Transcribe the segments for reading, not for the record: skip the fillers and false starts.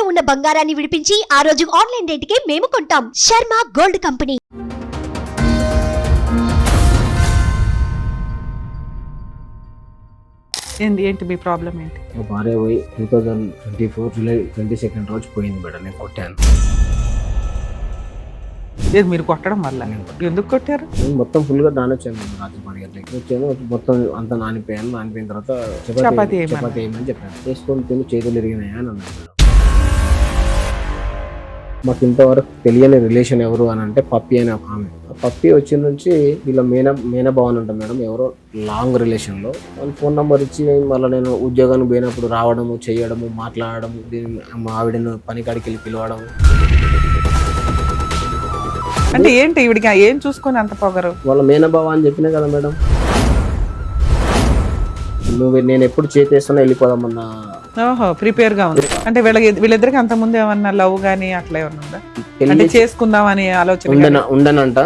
ఉన్న బంగారాన్ని విడిపించి ఆ రోజు ఆన్లైన్ రేటుకే మేము కొంటాం. Sharma gold company. ఏంటి మీ ప్రాబ్లం ఏంటి? మా భార్య పోయి 2024 జూలై 22 రోజు పోయింది మేడం. నేను కొట్టాను. లేదు, మీరు కొట్టడం వల్ల. ఎందుకు కొట్టారు? నేను మొత్తం ఫుల్గా నానొచ్చాను మేడం. రాత్రి 10 గంటలకి వచ్చాను. మొత్తం అంతా నానిపోయాను. నానిపోయిన తర్వాత చపాతీ వేయమని చెప్పాను. చేసుకొని తిని చేతులు ఇరిగినాయా అని అన్నాడు మేడం. మాకు ఇంతవరకు తెలియని రిలేషన్ ఎవరు అని అంటే పప్పి అనే ఒక ఆమె. ఆ పప్పి వచ్చిన నుంచి వీళ్ళ మేనభావన్ అంట మేడం. ఎవరో లాంగ్ రిలేషన్లో వాళ్ళ ఫోన్ నెంబర్ ఇచ్చి మళ్ళీ నేను ఉద్యోగానికి పోయినప్పుడు రావడము, చేయడము, మాట్లాడము, మా ఆవిడను పని కాడికి వెళ్ళి పిలవడం. అంటే ఏంటి ఈవిడికి ఏం చూసుకొని అంత పొగరు? వాళ్ళ మేనభావ అని చెప్పినా కదా మేడం. నేను ఎప్పుడు చేతేస్తున్నా వెళ్ళిపోదామన్నా. ఓహో, ప్రిపేర్ గా ఉంది. అంటే వీళ్ళిద్దరికి అంత ముందు ఏమన్నా లవ్ గానీ అట్లా ఏమన్నా ఉందా? అంటే చేసుకుందాం అని ఆలోచన ఉండనంట.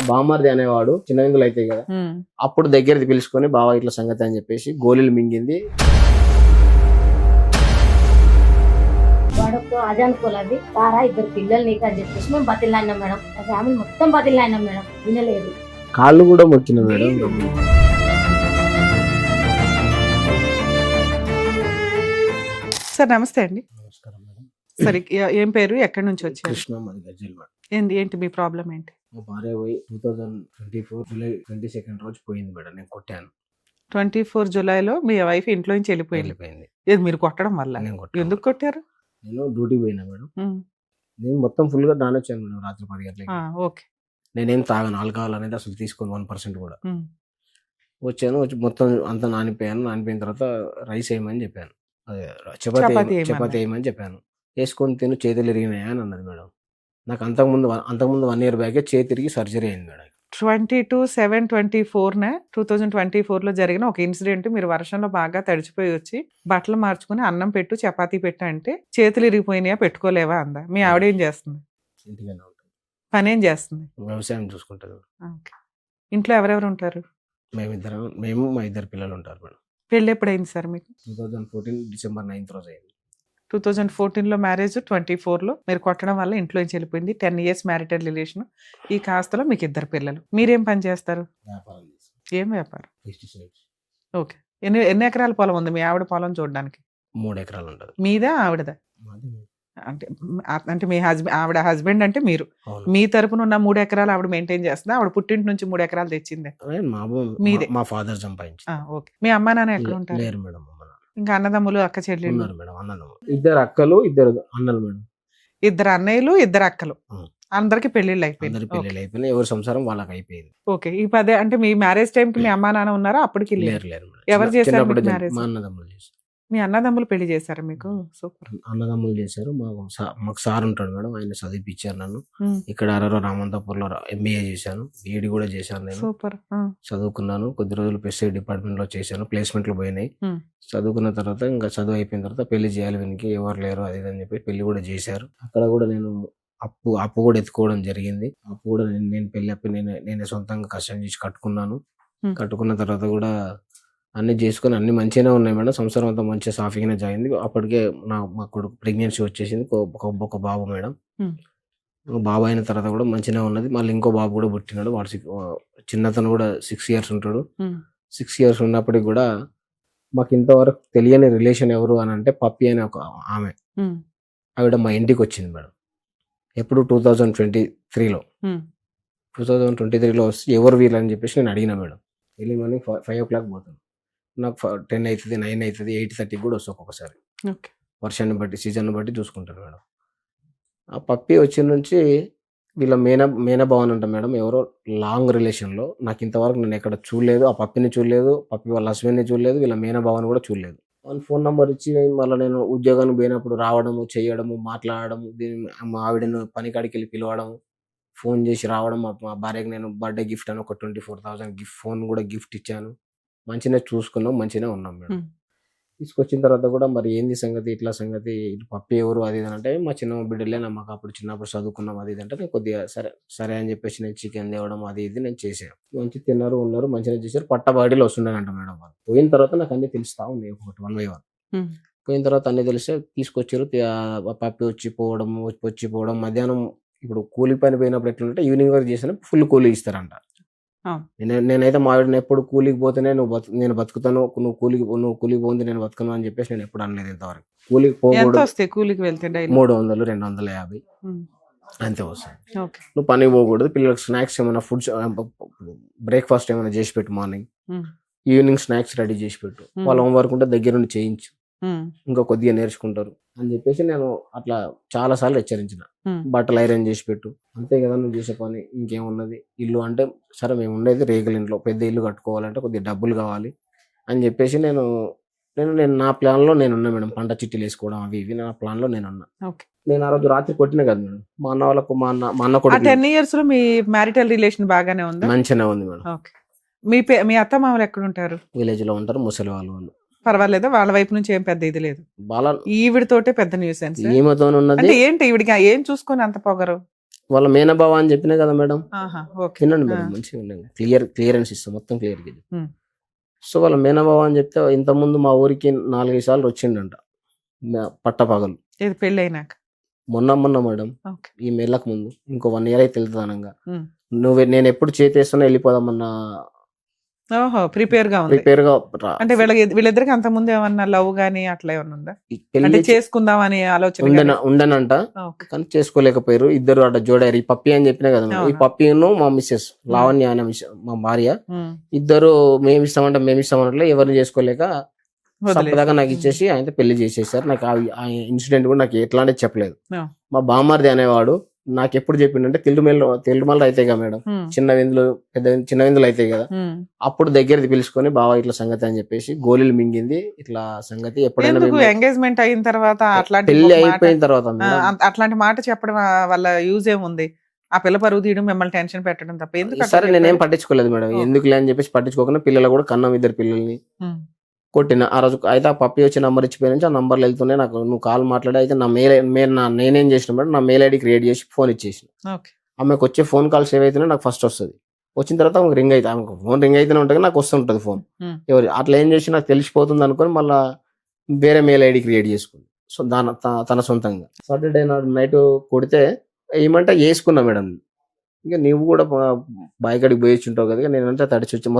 బామ్మర్ది అనేవాడు చిన్నవిందులు అయితే కదా, అప్పుడు దగ్గరది పిలుచుకొని బావ ఇట్లా సంగతి అని చెప్పేసి గోళీలు మింగింది. వాడొక్క అది అనుకోలేదు. సారా ఇద్దరు పిల్లలు నీకు అని చెప్పేసి మేము బతిలాడినాం మేడం. ఆ ఫ్యామిలీ మొత్తం బతిలాడినాం మేడం. వినలేదు. కాళ్ళు కూడా మొక్కిన మేడం. సార్ నమస్తే అండి. నమస్కారం మేడం. సరే, ఏం పేరు, ఎక్కడి నుంచి వచ్చారు? కృష్ణ, మాది గజ్వేల్ మేడం. ఏంటి మీ ప్రాబ్లం ఏంటి? మా భార్య పోయి 2024 జూలై 22 రోజు పోయింది మేడం. నేను కొట్టాను. 24 జూలైలో మీ వైఫ్ ఇంట్లో నుంచి వెళ్ళిపోయింది. ఏది మీరు కొట్టడం వల్ల? నేను కొట్టాను. ఎందుకు కొట్టారు? నేను డ్యూటీకి పోయినా మేడం. నేను మొత్తం ఫుల్గా నానొచ్చాను మేడం. రాత్రి 10 గంటలకి. ఓకే. నేనేం తాగాను. ఆల్కహాల్ అనేది అసలు తీసుకోను 1% కూడా. వచ్చాను. వచ్చి మొత్తం అంతా నానిపోయాను. నానిపోయిన తర్వాత రైస్ వేయమని చెప్పాను. అదే చపాతీ వేయమని చెప్పాను. వేసుకొని తిని చేతులు ఇరిగినాయా అని అన్నది మేడం. నాకు అంతకుముందు 1 year బ్యాకే చేతి తిరిగి సర్జరీ అయింది మేడం. 2024లో జరిగిన ఒక ఇన్సిడెంట్. మీరు వర్షంలో బాగా తడిచిపోయి వచ్చి బట్టలు మార్చుకుని అన్నం పెట్టు, చపాతీ పెట్టు అంటే చేతులు ఇరిగిపోయినాయా, పెట్టుకోలేవా అందా. మీ ఆవిడ ఏం చేస్తుంది? ఇంటిగానే ఉంటుంది. పని ఏం చేస్తుంది? వ్యవసాయం చూసుకుంటారు. ఇంట్లో ఎవరెవరు ఉంటారు? మేము మా 2 పిల్లలు ఉంటారు మేడం. పెళ్ళి ఎప్పుడైంది సార్ మీకు? 2014 డిసెంబర్ 9th రోజు అయింది. 2014లో మ్యారేజ్, 24లో మీరు కొట్టడం వల్ల ఇంట్లో నుంచి వెళ్ళిపోయింది. 10 years మ్యారిటల్ రిలేషన్. ఈ కాస్తలో మీకు 2 పిల్లలు. మీరేం పని చేస్తారు? వ్యాపారం చేస్తాం. ఏం వ్యాపారం? పెస్టిసైడ్స్. ఓకే. ఎన్ని ఎకరాల పొలం ఉంది మీ ఆవిడ పొలం చూడడానికి? 3 ఎకరాలు ఉంటుంది. మీదా ఆవిడదా? అంటే మీ ఆవిడ హస్బెండ్ అంటే మీరు. మీ తరపున ఉన్న 3 ఎకరాలు ఆవిడ మెయింటైన్ చేస్తుందా? ఆవిడ పుట్టింటి నుంచి 3 ఎకరాలు తెచ్చిందే? మీదే. మా ఫాదర్ సంపాదించి. ఓకే. మీ అమ్మా నాన్న ఎక్కడ ఉంటారు? లేరు మేడం. ఇంకా అన్నదమ్ములు, అక్క చెల్లెళ్ళు ఉన్నారు మేడం. అన్నదమ్ములు 2 అక్కలు, 2 అన్నలు మేడం. 2 అన్నయ్యలు, 2 అక్కలు. అందరికి పెళ్లిళ్ళు అయిపోయింది. ఎవరి సంసారం వాళ్ళకి అయిపోయింది. ఓకే. ఈ పదే అంటే మీ మ్యారేజ్ టైం కి మీ అమ్మా నాన్న ఉన్నారా? అప్పటికి లేరు. ఎవరు చేశారు మ్యారేజ్? మా అన్నదమ్ములు చేశారు. మీ అన్నదమ్ములు పెళ్లి చేశారు మీకు? సూపర్. అన్నదమ్ములు చేశారు. మాకు సార్ ఉంటాడు మేడం. ఆయన చదివిపించారు నన్ను. ఇక్కడ రామంతపూర్లో MBA చేశాను. BEd కూడా చేశాను నేను. సూపర్. చదువుకున్నాను. కొద్ది రోజులు పెస్టిసైడ్ డిపార్ట్మెంట్ లో చేశాను. ప్లేస్మెంట్లు పోయినాయి. చదువుకున్న తర్వాత ఇంకా చదువు అయిపోయిన తర్వాత పెళ్లి చేయాలి, వీనికి ఎవరు లేరు అది అని చెప్పి పెళ్లి కూడా చేశారు. అక్కడ కూడా నేను అప్పు కూడా ఎత్తుకోవడం జరిగింది. అప్పు కూడా నేను పెళ్లి అప్పు నేనే సొంతంగా కష్టం చేసి కట్టుకున్నాను. కట్టుకున్న తర్వాత కూడా అన్ని చేసుకుని అన్ని మంచిగానే ఉన్నాయి మేడం. సంవత్సరం అంతా మంచిగా సాఫీగానే జరిగింది. అప్పటికే మా కొడుకు ప్రెగ్నెన్సీ వచ్చేసింది. ఒక బాబు మేడం. బాబు అయిన తర్వాత కూడా మంచిగానే ఉన్నది. మళ్ళీ ఇంకో బాబు కూడా పుట్టినాడు. వాడు చిన్నతను కూడా 6 years ఉంటాడు. 6 years ఉన్నప్పటికి కూడా మాకు ఇంతవరకు తెలియని రిలేషన్ ఎవరు అని అంటే పప్పి అనే ఒక ఆమె. ఆవిడ మా ఇంటికి వచ్చింది మేడం. ఎప్పుడు 2023లో. 2023లో వస్తే ఎవరు వీళ్ళని చెప్పేసి నేను అడిగిన మేడం. ఎర్లీ మార్నింగ్ 5 o'clock పోతాను. నాకు 10 అవుతుంది, 9 అవుతుంది, 8:30 కూడా వస్తుంది ఒక్కొక్కసారి. వర్షాన్ని బట్టి, సీజన్ బట్టి చూసుకుంటాను మేడం. ఆ పప్పి వచ్చిన నుంచి వీళ్ళ మేనభావన్ అంట మేడం. ఎవరో లాంగ్ రిలేషన్లో. నాకు ఇంతవరకు నేను ఎక్కడ చూడలేదు. ఆ పప్పిని చూడలేదు, పప్పి వాళ్ళ హస్బెండ్ని చూడలేదు, వీళ్ళ మేనభావన్ కూడా చూడలేదు. వాళ్ళ ఫోన్ నెంబర్ ఇచ్చి మళ్ళీ నేను ఉద్యోగానికి పోయినప్పుడు రావడము, చేయడము, మాట్లాడము, మా ఆవిడను పని కాడికి వెళ్ళి పిలవడం, ఫోన్ చేసి రావడం. మా భార్యకి నేను బర్త్డే గిఫ్ట్ అని ఒక 24,000 ఫోన్ కూడా గిఫ్ట్ ఇచ్చాను. మంచిగా చూసుకున్నాం, మంచిగానే ఉన్నాం మేడం. తీసుకొచ్చిన తర్వాత కూడా మరి ఏంది సంగతి ఇట్లా సంగతి ఇటు పప్పి ఎవరు అది ఇది అని అంటే మా చిన్న బిడ్డలే మాకు అప్పుడు చిన్నప్పుడు చదువుకున్నాం అది ఇది అంటే నేను కొద్దిగా సరే అని చెప్పేసి నేను చికెన్ తేవడం అది ఇది నేను చేశాను. మంచి తిన్నారు ఉన్నారు మంచిగా చేశారు. పట్టబాడీలో వస్తుండేనంట మేడం వాళ్ళు. పోయిన తర్వాత నాకు అన్ని తెలుస్తా ఉన్నాయి ఒకటి 1 by 1. పోయిన తర్వాత అన్ని తెలిస్తే తీసుకొచ్చారు. పప్పి వచ్చి పోవడం మధ్యాహ్నం ఇప్పుడు కూలి పని పోయినప్పుడు ఎట్లంటే ఈవినింగ్ వరకు చేసిన ఫుల్ కూలీ ఇస్తారంట. నేనైతే మా ఆవిడని ఎప్పుడు కూలికి పోతేనే నేను బతుకుతాను, నువ్వు కూలికి పోంది నేను బతుకును అని చెప్పేసి నేను ఎప్పుడు అనలేదు ఇంతవరకు. కూలికి పోకూడదు, కూలికి వెళ్తే 300 250 అంతే వస్తుంది. నువ్వు పనికి పోకూడదు, పిల్లలకు స్నాక్స్ ఏమైనా ఫుడ్స్ బ్రేక్ఫాస్ట్ ఏమైనా చేసి పెట్టు, మార్నింగ్ ఈవినింగ్ స్నాక్స్ రెడీ చేసి పెట్టు, వాళ్ళ హోంవర్క్ ఉంటే దగ్గర నుండి చేయించు, ఇంకా కొద్దిగా నేర్చుకుంటారు అని చెప్పేసి నేను అట్లా చాలా సార్లు హెచ్చరించిన. బట్టలు ఐరన్ చేసి పెట్టు, అంతే కదా నువ్వు చేసే పని, ఇంకేమున్నది. ఇల్లు అంటే సరే మేము ఉండేది రేగుల ఇంట్లో, పెద్ద ఇల్లు కట్టుకోవాలంటే కొద్దిగా డబ్బులు కావాలి అని చెప్పేసి నేను నా ప్లాన్ లో నేనున్నా మేడం. పంట చిట్టీలు వేసుకోవడం అవి ఇవి నా ప్లాన్ లో నేనున్నా. నేను ఆ రోజు రాత్రి కొట్టినా కదా మేడం మా అన్న వాళ్ళకు. మా అన్న కూడా 10 years లో మీ మ్యారిటల్ రిలేషన్ బాగానే ఉంది? మంచిగానే ఉంది మేడం. మీ అత్త మామలు ఎక్కడ ఉంటారు? విలేజ్ లో ఉంటారు, ముసలి వాళ్ళు. పర్వాలేదా? వాళ్ళ వైపు నుంచి ఏం పెద్ద ఇది లేదు? ఈవిడతోటే పెద్ద న్యూసెన్స్. ఈమెతో ఉన్నది ఏంటి? ఈవిడికి ఏం చూసుకొని అంత పొగరు? వాళ్ళ మేనబావ అని చెప్పినా కదా మేడం. తినండి మేడం, మంచిగా ఉండండి, క్లియరెన్స్ ఇస్తాం మొత్తం క్లియర్. సో వాళ్ళ మేనబావ అని చెప్తే ఇంతకుముందు మా ఊరికి 4-5 సార్లు వచ్చిండంట పట్టపగలు. పెళ్ళి అయినాక? మొన్న మేడం, ఈ మెళ్ళకు ముందు ఇంకో 1 year అయితే వెళ్తుంది అనంగా. నేను ఎప్పుడు చేతేస్తున్నా వెళ్ళిపోదామన్నా ప్రిపేర్ గా అంటే వీళ్ళిద్దరికి అంత ముందు ఏమన్నా లవ్ గానీ అట్లా ఏమన్నా ఉందా? అంటే చేసుకుందాం అని ఆలోచన ఉండనంట, కానీ చేసుకోలేకపోయారు. ఇద్దరు అట్లా జోడారు. ఈ పప్పి అని చెప్పినా కదా, ఈ పప్పిను మా మిస్సెస్ లావణ్య అనే మా భార్య ఇద్దరు మేము ఇస్తామన్నట్లు ఎవరిని చేసుకోలేక సప్పదాకా నాకు ఇచ్చేసి ఆయన పెళ్లి చేసేసారు. నాకు ఆ ఇన్సిడెంట్ కూడా నాకు ఎట్లాంటి చెప్పలేదు. మా బామ్మర్ది అనేవాడు నాకు ఎప్పుడు చెప్పిండంటే తిల్లుమల్లు అయితే కదా మేడం, చిన్న విందులు అయితే కదా, అప్పుడు దగ్గరది పిలుచుకొని బావా ఇట్లా సంగతి అని చెప్పేసి గోళీలు మింగింది ఇట్లా సంగతి. ఎప్పుడైనా ఎంగేజ్మెంట్ అయిన తర్వాత పెళ్లి అయిపోయిన తర్వాత అట్లాంటి మాట చెప్పడం వల్ల యూజ్ ఏముంది? ఆ పిల్ల పరువు తీయడం, మిమ్మల్ని టెన్షన్ పెట్టడం తప్ప ఎందుకు? సరే నేనేం పట్టించుకోలేదు మేడం, ఎందుకులే అని చెప్పేసి పట్టించుకోకుండా పిల్లలు కూడా కన్నం, 2 పిల్లల్ని కొట్టిన. ఆ రోజు అయితే ఆ పప్పి వచ్చి నంబర్ ఇచ్చిపోయి నుంచి ఆ నంబర్లు వెళ్తున్నాయి. నాకు నువ్వు కాల్ మాట్లాడి అయితే నేనేం చేసిన మేడం, నా మెయిల్ ఐడి క్రియేట్ చేసి ఫోన్ ఇచ్చేసిన. ఆమెకు వచ్చే ఫోన్ కాల్స్ ఏవైతే నాకు ఫస్ట్ వస్తుంది, వచ్చిన తర్వాత ఆమెకు రింగ్ అయితే ఆమెకు ఫోన్ రింగ్ అయితేనే ఉంటుంది, నాకు వస్తుంటుంది ఫోన్. ఎవరు అట్లా ఏం చేసి నాకు తెలిసిపోతుంది అనుకుని మళ్ళీ వేరే మెయిల్ ఐడి క్రియేట్ చేసుకుంది. సో తన సొంతంగా సాటర్డే నాడు నైట్ కొడితే ఏమంటే వేసుకున్నా మేడం. ఇక నీవు కూడా బాయికాడికి పోయి ఉంటావు కదా, నేనంటే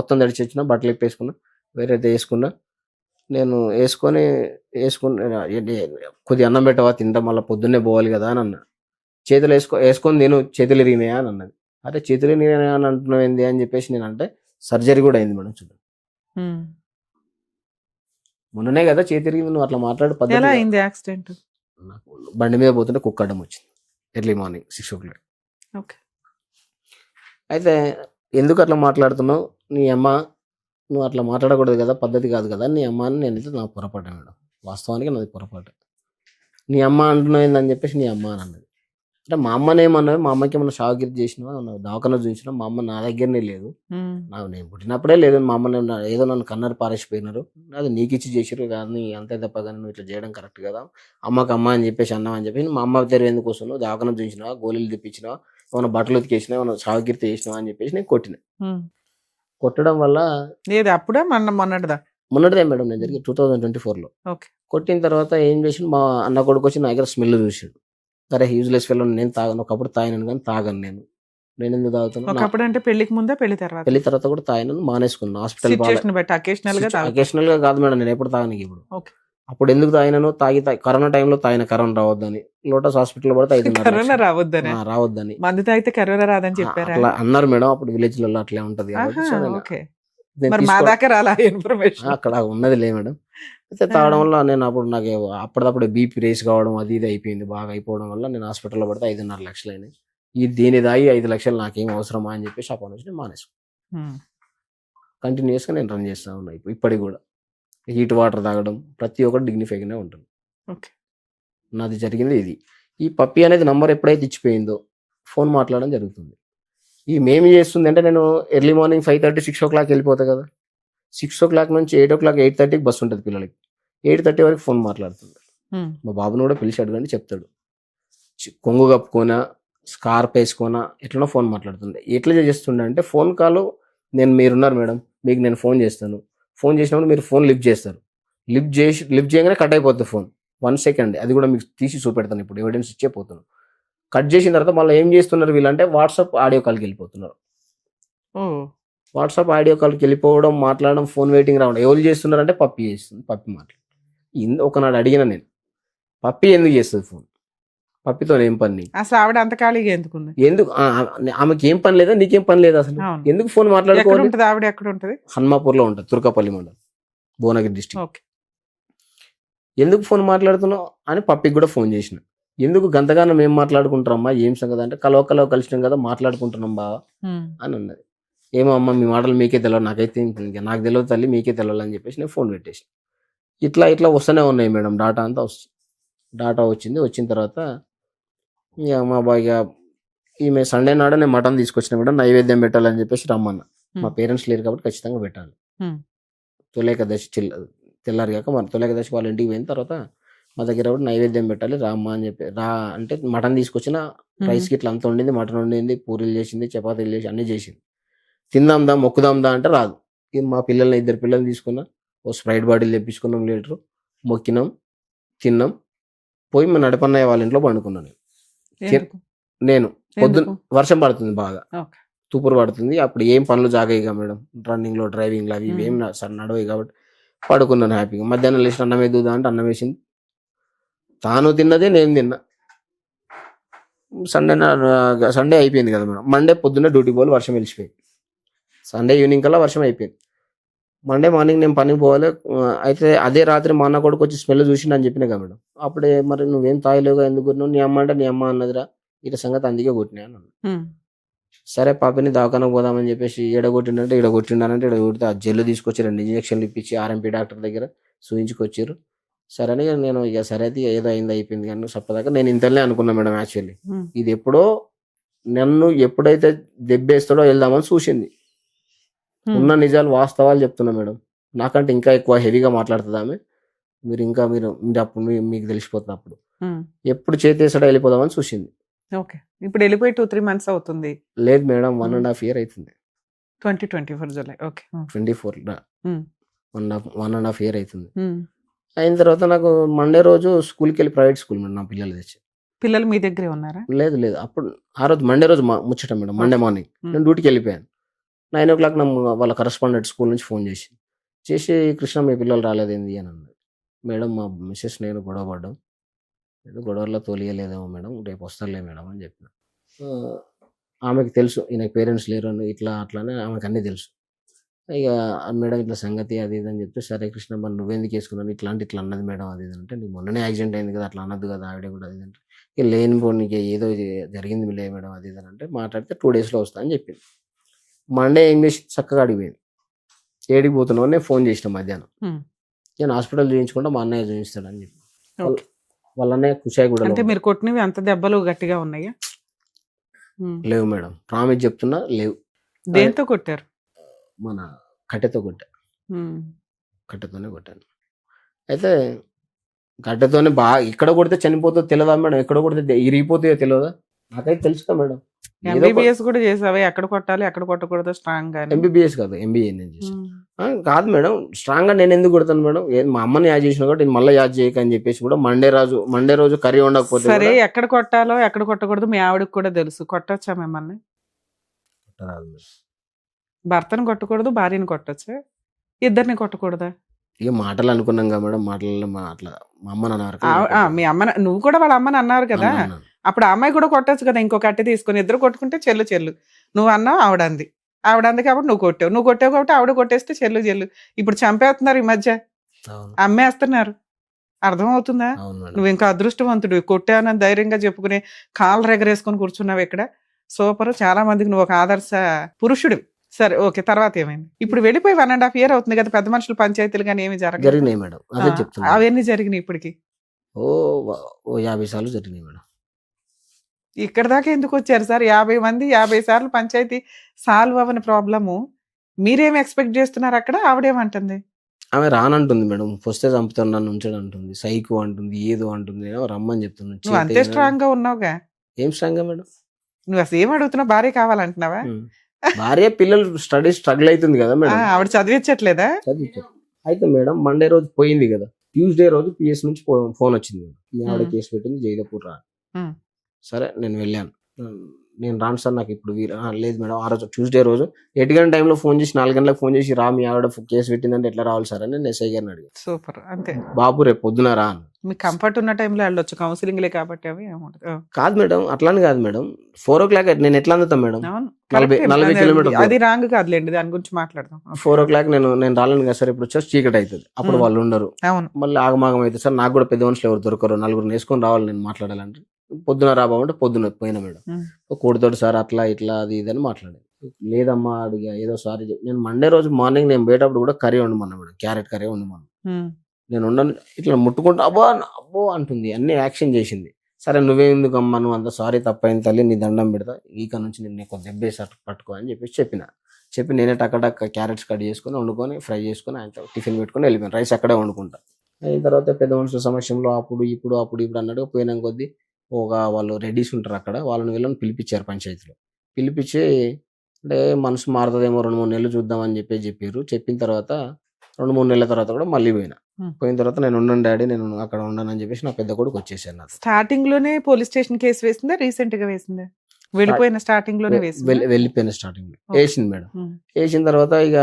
మొత్తం తడిచి వచ్చిన, బట్టలు వేసుకున్నా, వేరే వేసుకున్నా. నేను వేసుకొని కొద్దిగా అన్నం పెట్టవా తింటా, మళ్ళీ పొద్దున్నే పోవాలి కదా అని అన్నా. చేతులు వేసుకొని నేను చేతులు ఇరిగినాయా అని అన్నది. అరే చేతులు ఇరిగినాయా అని అంటున్నావు ఏంది అని చెప్పేసి నేను అంటే సర్జరీ కూడా అయింది మేడం. చూడండి మొన్ననే కదా చేతి ఇరిగింది, నువ్వు అట్లా మాట్లాడే పద్ధతి. యాక్సిడెంట్ నాకు బండి మీద పోతుంటే కుక్క అడ్డం వచ్చింది ఎర్లీ మార్నింగ్ 6 o'clock. అయితే ఎందుకు అట్లా మాట్లాడుతున్నావు, నీ అమ్మ నువ్వు అట్లా మాట్లాడకూడదు కదా, పద్ధతి కాదు కదా, నీ అమ్మ అని నేనైతే నాకు పొరపాటు మేడం, వాస్తవానికి నాది పొరపాటు. నీ అమ్మ అంటున్నావు ఏందని చెప్పేసి నీ అమ్మ అని అన్నది. అంటే మా అమ్మనేమన్నది, మా అమ్మకి ఏమన్నా షాకిరి చేసినా, దవాఖాన చూసినా, మా అమ్మ నా దగ్గరనే లేదు, నేను పుట్టినప్పుడే లేదు. మా అమ్మ ఏదో నన్ను కన్నర్ పారేసిపోయినారు, అది నీకు ఇచ్చి చేసారు కానీ అంతే తప్ప కానీ నువ్వు ఇట్లా చేయడం కరెక్ట్ కదా, అమ్మకి అమ్మ అని చెప్పేసి అన్నావు అని చెప్పేసి మా అమ్మ తెరు ఎందుకు వస్తున్నావు, దవాఖాన చూసినావా, గోళీలు తెప్పించినావా, ఏమైనా బట్టలు ఉతికేసినా, ఏమైనా షాకిరి చేసినావా అని చెప్పేసి నేను కొట్టిన. కొట్టడం వల్ల అప్పుడే మొన్నటిదే మేడం, నేను జరిగి 2024లో కొట్టిన తర్వాత ఏం చేసి మా అన్న కొడుకు వచ్చి నా దగ్గర స్మెల్ చూసాడు. సరే యూజ్లెస్ ఫెలో, నేను తాగను, ఒకప్పుడు తాగినాను కానీ తాగను నేను ఎందుకు తాగుతాను అంటే పెళ్లికి ముందే పెళ్లి తర్వాత కూడా తాగినాను, మానేసుకున్నాను. హాస్పిటల్ అకేషనల్ గా కాదు మేడం, నేను ఎప్పుడు తాగను. ఇప్పుడు అప్పుడు ఎందుకు తాగినాను, కరోనా టైంలో తాగిన, కరోనా రావద్దని లోటస్ హాస్పిటల్ పడితే 5.5 రావద్దని మందు తాగితే కరోనా రాదని చెప్పారు అట్లా అన్నారు మేడం. అప్పుడు విలేజ్ లలో అట్లా ఉంటది అక్కడ ఉన్నది లే మేడం. అయితే తాగడం వల్ల నేను అప్పుడు నాకు అప్పటిదప్పుడు బీపీ రేస్ కావడం అది ఇది అయిపోయింది, బాగా అయిపోవడం వల్ల నేను హాస్పిటల్లో పడితే 5.5 లక్షలు అయినాయి. దీని దాగి 5 లక్షలు నాకేం అవసరమా అని చెప్పేసి అప్పటి నుంచి నేను మానేసుకున్నాను. కంటిన్యూస్ గా నేను రన్ చేస్తా ఉన్నా ఇప్పటికి కూడా. హీట్ వాటర్ తాగడం ప్రతి ఒక్కటి డిగ్నిఫైగానే ఉంటుంది. నాది జరిగింది ఇది. ఈ పప్పి అనేది నంబర్ ఎప్పుడైతే ఇచ్చిపోయిందో ఫోన్ మాట్లాడడం జరుగుతుంది. ఈ మేమి చేస్తుంది అంటే నేను ఎర్లీ మార్నింగ్ 5:30 6 o'clock వెళ్ళిపోతా కదా, 6 o'clock నుంచి 8 o'clock 8:30కి బస్సు ఉంటుంది పిల్లలకి. 8:30 వరకు ఫోన్ మాట్లాడుతుంది. మా బాబుని కూడా పిలిచి అడగండి చెప్తాడు. కొంగు కప్పుకోనా స్కార్ప్ వేసుకోనా ఎట్లనో ఫోన్ మాట్లాడుతుంది. ఎట్లా చేస్తుండే అంటే ఫోన్ కాల్ మీరున్నారు మేడం, మీకు నేను ఫోన్ చేస్తాను, ఫోన్ చేసినప్పుడు మీరు ఫోన్ లిఫ్ట్ చేస్తారు, లిఫ్ట్ చేయగానే కట్ అయిపోతుంది ఫోన్. 1 సెకండ్, అది కూడా మీకు తీసి చూపెడతాను, ఇప్పుడు ఎవిడెన్స్ ఇచ్చే పోతున్నాను. కట్ చేసిన తర్వాత మళ్ళీ ఏం చేస్తున్నారు వీళ్ళంటే వాట్సాప్ ఆడియో కాల్కి వెళ్ళిపోతున్నారు. వాట్సాప్ ఆడియో కాల్కి వెళ్ళిపోవడం, మాట్లాడడం, ఫోన్ వెయిటింగ్ రావడం. ఎవరు చేస్తున్నారంటే పప్పి చేస్తుంది. పప్పి మాట్లాడు. ఒకనాడు అడిగిన నేను, పప్పి ఎందుకు చేస్తుంది ఫోన్, పప్పితో ఏం పని, అసలు ఆవిడ అంత ఖాళీగా ఎందుకుంది, ఎందుకు ఆమెకి ఏం పని లేదా, నీకేం పని లేదా, అసలు ఎందుకు ఫోన్ మాట్లాడుకోవాలి. ఆవిడ ఎక్కడ ఉంటది, హన్మాపూర్ లో ఉంటుంది, తుర్కపల్లి మండలం, భువనగిరి డిస్ట్రిక్ట్. ఎందుకు ఫోన్ మాట్లాడుతున్నావు అని పప్పికి కూడా ఫోన్ చేసిన. ఎందుకు గంతగానం ఏం మాట్లాడుకుంటారమ్మా, ఏం సంగతి అంటే కలవ కలిసినాం కదా మాట్లాడుకుంటున్నాం బావా అని అన్నది. ఏమో అమ్మ మీ మాటలు మీకే తెలియదు, నాకైతే నాకు తెలియదు తల్లి, మీకే తెలియాలి అని చెప్పేసి నేను ఫోన్ పెట్టేసి ఇట్లా వస్తూనే ఉన్నాయి మేడం. డాటా అంతా డాటా వచ్చిన తర్వాత ఇక మా బాగా ఈమె సండే నాడు నేను మటన్ తీసుకొచ్చినా కూడా నైవేద్యం పెట్టాలని చెప్పేసి రమ్మన్నా. మా పేరెంట్స్ లేరు కాబట్టి ఖచ్చితంగా పెట్టాలి. తొలేకదశి తెల్లారిగాక మన తొలేకదశి వాళ్ళ ఇంటికి పోయిన తర్వాత మా దగ్గర కూడా నైవేద్యం పెట్టాలి రామ్మా అని చెప్పి అంటే మటన్ తీసుకొచ్చిన, రైస్కి ఇట్లా అంత వండింది, మటన్ వండింది, పూరీలు చేసింది, చపాతీలు చేసి అన్నీ చేసింది. తిందాందా మొక్కుదాందా అంటే రాదు. మా పిల్లల్ని 2 పిల్లల్ని తీసుకున్నా, ఓ స్ప్రైట్ బాటిల్ తెప్పించుకున్నాం, లీటరు మొక్కినాం, తిన్నాం, పోయి మా నడపన్నయ్య వాళ్ళ ఇంట్లో పండుకున్నాను. నేను పొద్దున్న వర్షం పడుతుంది, బాగా తూపురు పడుతుంది, అప్పుడు ఏం పనులు జాగాయిగా మేడం, రన్నింగ్ లో డ్రైవింగ్ లో అవి ఏం నడవయి కాబట్టి పడుకున్నాను హ్యాపీగా. మధ్యాహ్నం లేచిన అన్నం వేద్దా అంటే అన్నం వేసింది, తాను తిన్నదే నేను తిన్నా. సండే అయిపోయింది కదా మేడం. మండే పొద్దున్న డ్యూటీ పోవాలి, వర్షం వెళ్ళిపోయింది. సండే ఈవినింగ్ కల్లా వర్షం అయిపోయింది. మండే మార్నింగ్ నేను పనికి పోవాలి. అయితే అదే రాత్రి మా అన్న కొడుకు వచ్చి స్మెల్ చూసిండు అని చెప్పినా కదా మేడం. అప్పుడే మరి నువ్వేం తాగలేవుగా, ఎందుకు కొట్టినావు, నీ అమ్మ అంటే నీ అమ్మ అన్నదిరా, ఇట సంగతి అందుకే కొట్టినా అన్న. సరే పాపని దవాఖానకు పోదామని చెప్పేసి ఈడగొట్టిండంటే ఈడగొట్టిండానంటే ఈడగొడితే ఆ జెల్లు తీసుకొచ్చి 2 ఇంజక్షన్లు ఇప్పించి ఆర్ఎంపీ డాక్టర్ దగ్గర చూయించుకొచ్చారు. సరే అని నేను ఇక సరే అయితే ఏదో అయింది అయిపోయింది కానీ చెప్పదాకా నేను ఇంతలే అనుకున్నా మేడం. యాక్చువల్లీ ఇది ఎప్పుడో నన్ను ఎప్పుడైతే దెబ్బేస్తాడో వెళ్దామని చూసింది. ఉన్న నిజాలు వాస్తవాలు చెప్తున్నా మేడం. నాకంటే ఇంకా ఎక్కువ హెవీగా మాట్లాడుతుంది ఆమె. మీరు అప్పుడు మీకు తెలిసిపోతుంది. అప్పుడు ఎప్పుడు చేతేసాడో వెళ్ళిపోదామని చూసింది. ఓకే, ఇప్పుడు వెళ్ళిపోయి 2-3 months అవుతుంది. లేదు మేడం, 1.5 year అవుతుంది. 2024 జూలై. ఓకే, 24 1.5 year అవుతుంది. అయిన తర్వాత నాకు మండే రోజు స్కూల్కి వెళ్ళి, ప్రైవేట్ స్కూల్ మేడం, నా పిల్లలు తెచ్చి. పిల్లలు మీ దగ్గరే ఉన్నారా? లేదు అప్పుడు ఆ రోజు మండే రోజు ముచ్చట మేడం. మండే మార్నింగ్ నేను డ్యూటీకి వెళ్ళిపోయాను. 9 o'clock వాళ్ళ కరస్పాండెంట్ స్కూల్ నుంచి ఫోన్ చేసి కృష్ణ మీ పిల్లలు రాలేదేంది అని అన్నది. మేడం మా మిస్సెస్ నేను గొడవ పడ్డాం, ఏదో గొడవల్లో తోలియలేదేమో మేడం, రేపు వస్తారులే మేడం అని చెప్పిన. ఆమెకి తెలుసు ఈయనకి పేరెంట్స్ లేరు అని, ఇట్లా అట్లానే ఆమెకు అన్నీ తెలుసు. ఇక మేడం ఇట్లా సంగతి అది ఇది అని చెప్తే, సరే కృష్ణ మరి నువ్వెందుకు వేసుకున్నాను ఇట్లా అన్నది మేడం అది ఇది అంటే, నీకు మొన్ననే యాక్సిడెంట్ అయింది కదా అట్లా అనద్దు కదా ఆవిడ కూడా అది అంటే, ఇక నీకు ఏదో జరిగింది లే మేడం అది ఇది అంటే మాట్లాడితే 2 daysలో వస్తా అని చెప్పింది. మండే ఏం చేసి చక్కగా అడిగిపోయింది. ఏడికి పోతున్నావు నేను ఫోన్ చేసిన మధ్యాహ్నం. నేను హాస్పిటల్ చూపించుకుంటా, మా అన్నయ్య చూపిస్తాడని చెప్పి. వాళ్ళ అన్నయ్య కుషాయిగూడ. అంటే మీరు కొట్టినవి అంత దెబ్బలు గట్టిగా ఉన్నాయా? లేవు మేడం, ప్రామిస్ చెప్తున్నా లేవు. దేంతో కొట్టారు? మన కట్టెతో కట్టెతోనే కొట్టాను. అయితే కట్టెతోనే బాగా ఎక్కడ కొడితే చనిపోతుందో తెలియదా మేడం, ఎక్కడ కొడితే ఇరిగిపోతాయో తెలియదా, నాకైతే తెలుసుగా మేడం. ఎంబీబీఎస్ కూడా చేసావా? ఎక్కడ కొట్టాలి ఎక్కడ కొట్టకూడదు స్ట్రాంగ్ గా? ఎంబీబీఎస్ కాదు, ఎంబీఏ నేను చేసాను. కాదు మేడం, స్ట్రాంగ్ గా నేను ఎందుకు కొడతాను మేడం, మా అమ్మని యాడ్ చేసిన కాబట్టి నేను మళ్ళీ యాడ్ చేయక అని చెప్పేసి కూడా మండే రోజు కర్రీ ఉండకపోతే సరే ఎక్కడ కొట్టాలో ఎక్కడ కొట్టకూడదు మీ ఆవిడకి కూడా తెలుసు. కొట్టొచ్చా మిమ్మల్ని? భర్తను కొట్టకూడదు, భార్యని కొట్టొచ్చా? ఇద్దరిని కొట్టకూడదా? ఇక మాటలు అనుకున్నాం కదా మేడం, మాటలలో అట్లా మా అమ్మని అన్నారు. మీ అమ్మ, నువ్వు కూడా వాళ్ళ అమ్మని అన్నారు కదా, అప్పుడు ఆ అమ్మాయి కూడా కొట్టచ్చు కదా. ఇంకో కట్టె తీసుకొని ఇద్దరు కొట్టుకుంటే చెల్లు నువ్వు అన్నావు, ఆవిడంది కాబట్టి నువ్వు కొట్టావు కాబట్టి ఆవిడ కొట్టేస్తే చెల్లు. ఇప్పుడు చంపేస్తున్నారు ఈ మధ్య, అమ్మేస్తున్నారు. అర్థం అవుతుందా? నువ్వు ఇంకా అదృష్టవంతుడు, కొట్టానని ధైర్యంగా చెప్పుకునే కాళ్ళు రెగరేసుకొని కూర్చున్నావు ఇక్కడ. సూపర్, చాలా మందికి నువ్వు ఒక ఆదర్శ పురుషుడు. సరే ఓకే, తర్వాత ఏమైంది? ఇప్పుడు వెళ్ళిపోయి 1.5 year అవుతుంది కదా, పెద్ద మనుషులు పంచాయతీలు కానీ ఏమి జరిగినాయి మేడం? అవన్నీ జరిగినాయి ఇప్పటికి? ఓ 50 సార్లు జరిగినాయి మేడం. ఇక్కడ దాకా ఎందుకు వచ్చారు సార్? 50 మంది 50 సార్లు పంచాయతీ సాల్వ్ అవ్వని ప్రాబ్లము మీరేం ఎక్స్పెక్ట్ చేస్తున్నారు అక్కడ? ఆవిడేమంటుంది? ఆమె రానంటుంది మేడం, వస్తే చంపుతాను నన్ను ఉంచడం అంటుంది, సైకో అంటుంది, ఏదో అంటుంది, ఏమో రమ్మని చెప్తున్నాను. నువ్వు అంతే స్ట్రాంగ్ గా ఉన్నావుగా. ఏం స్ట్రాంగ్ మేడం? నువ్వు అసలు ఏం అడుగుతున్నావు? భార్య కావాలంటున్నావా? భార్య పిల్లలు స్ట్రగుల్ అవుతుంది కదా మేడం. ఆవిడ చదివించట్లేదా? చదివించారు. అయితే మేడం మండే రోజు పోయింది కదా, ట్యూస్డే రోజు పిఎస్ నుంచి ఫోన్ వచ్చింది. మీ ఆవిడ కేసు పెట్టింది, జైదపూర్ రా. సరే నేను వెళ్ళాను. నేను రాను సార్, నాకు ఇప్పుడు లేదు మేడం. ఆ రోజు ట్యూస్డే రోజు 8 గంటల టైంలో ఫోన్ చేసి 4 గంటలకు ఫోన్ చేసి రా, మీ ఆవిడ కేసు పెట్టిందంటే ఎట్లా రావాలి సార్ అని నేను ఎస్ఐ గారిని అడిగాను. సూపర్. అంతే. బాబు రేపు పొద్దున రా అని. మీకు కంఫర్ట్ ఉన్న టైంలో వెళ్ళొచ్చు, కౌన్సిలింగ్లే కాబట్టి అవి కాదు మేడం, అట్లానే కాదు మేడం. 4 o'clock నేను ఎట్లా అందుతాను మేడం? 40 అవును, కిలోమీటర్లు. అది రాంగ్ కాదులేండి, దాని గురించి మాట్లాడదాం. 4 o'clock నేను రాలేను కదా సార్, ఇప్పుడు వచ్చేసి చీకటి అవుతుంది, అప్పుడు వాళ్ళు ఉండరు. అవును. మళ్ళీ ఆగమాగం అయితే సార్, నాకు కూడా పెద్ద మనుషులు ఎవరు దొరకరు, 4 వేసుకొని రావాలి నేను మాట్లాడాలంటే. పొద్దున రాబామంటే పొద్దున పోయినా మేడం. కూడతాడు సార్ అట్లా ఇట్లా అది ఇది అని మాట్లాడాను. లేదమ్మా అడిగా, ఏదో సారీ నేను మండే రోజు మార్నింగ్ నేను పోయేటప్పుడు కూడా కర్రీ వండమన్నా మేడం, క్యారెట్ కర్రీ వండమన్నా. నేను ఉండను, ఇట్లా ముట్టుకుంటా అబ్బో అంటుంది, అన్ని యాక్షన్ చేసింది. సరే నువ్వేందుకు అమ్మా, నువ్వు అంత సారీ తప్పైంది తల్లి, నీ దండం పెడతా, ఈక నుంచి నేను నీకు దెబ్బేసి పట్టుకో అని చెప్పి నేనే టక్క క్యారెట్స్ కట్ చేసుకొని వండుకొని ఫ్రై చేసుకొని ఆయన టిఫిన్ పెట్టుకొని వెళ్ళిపోయాను. రైస్ అక్కడే వండుకుంటా. అయిన తర్వాత పెద్ద మనుషుల సమక్షంలో అప్పుడు ఇప్పుడు అన్నట్టు పోయినా కొద్దీ వాళ్ళు రెడీస్ ఉంటారు అక్కడ, వీళ్ళని పిలిపించారు పంచాయతీలో. పిలిపించి అంటే మనసు మారుతుందేమో 2-3 నెలలు చూద్దామని చెప్పారు. చెప్పిన తర్వాత 2-3 నెలల తర్వాత కూడా మళ్ళీ పోయిన తర్వాత నేను ఉండను డాడీ, నేను అక్కడ ఉండను అని చెప్పేసి నా పెద్ద కొడుకు వచ్చేసాను. నాకు స్టార్టింగ్ లోనే పోలీస్ స్టేషన్ కేసు వేసిందా, రీసెంట్ గా వేసిందా? వెళ్ళిపోయిన స్టార్టింగ్ లోనే వెళ్ళిపోయిన స్టార్టింగ్ లో వేసింది మేడం. వేసిన తర్వాత ఇక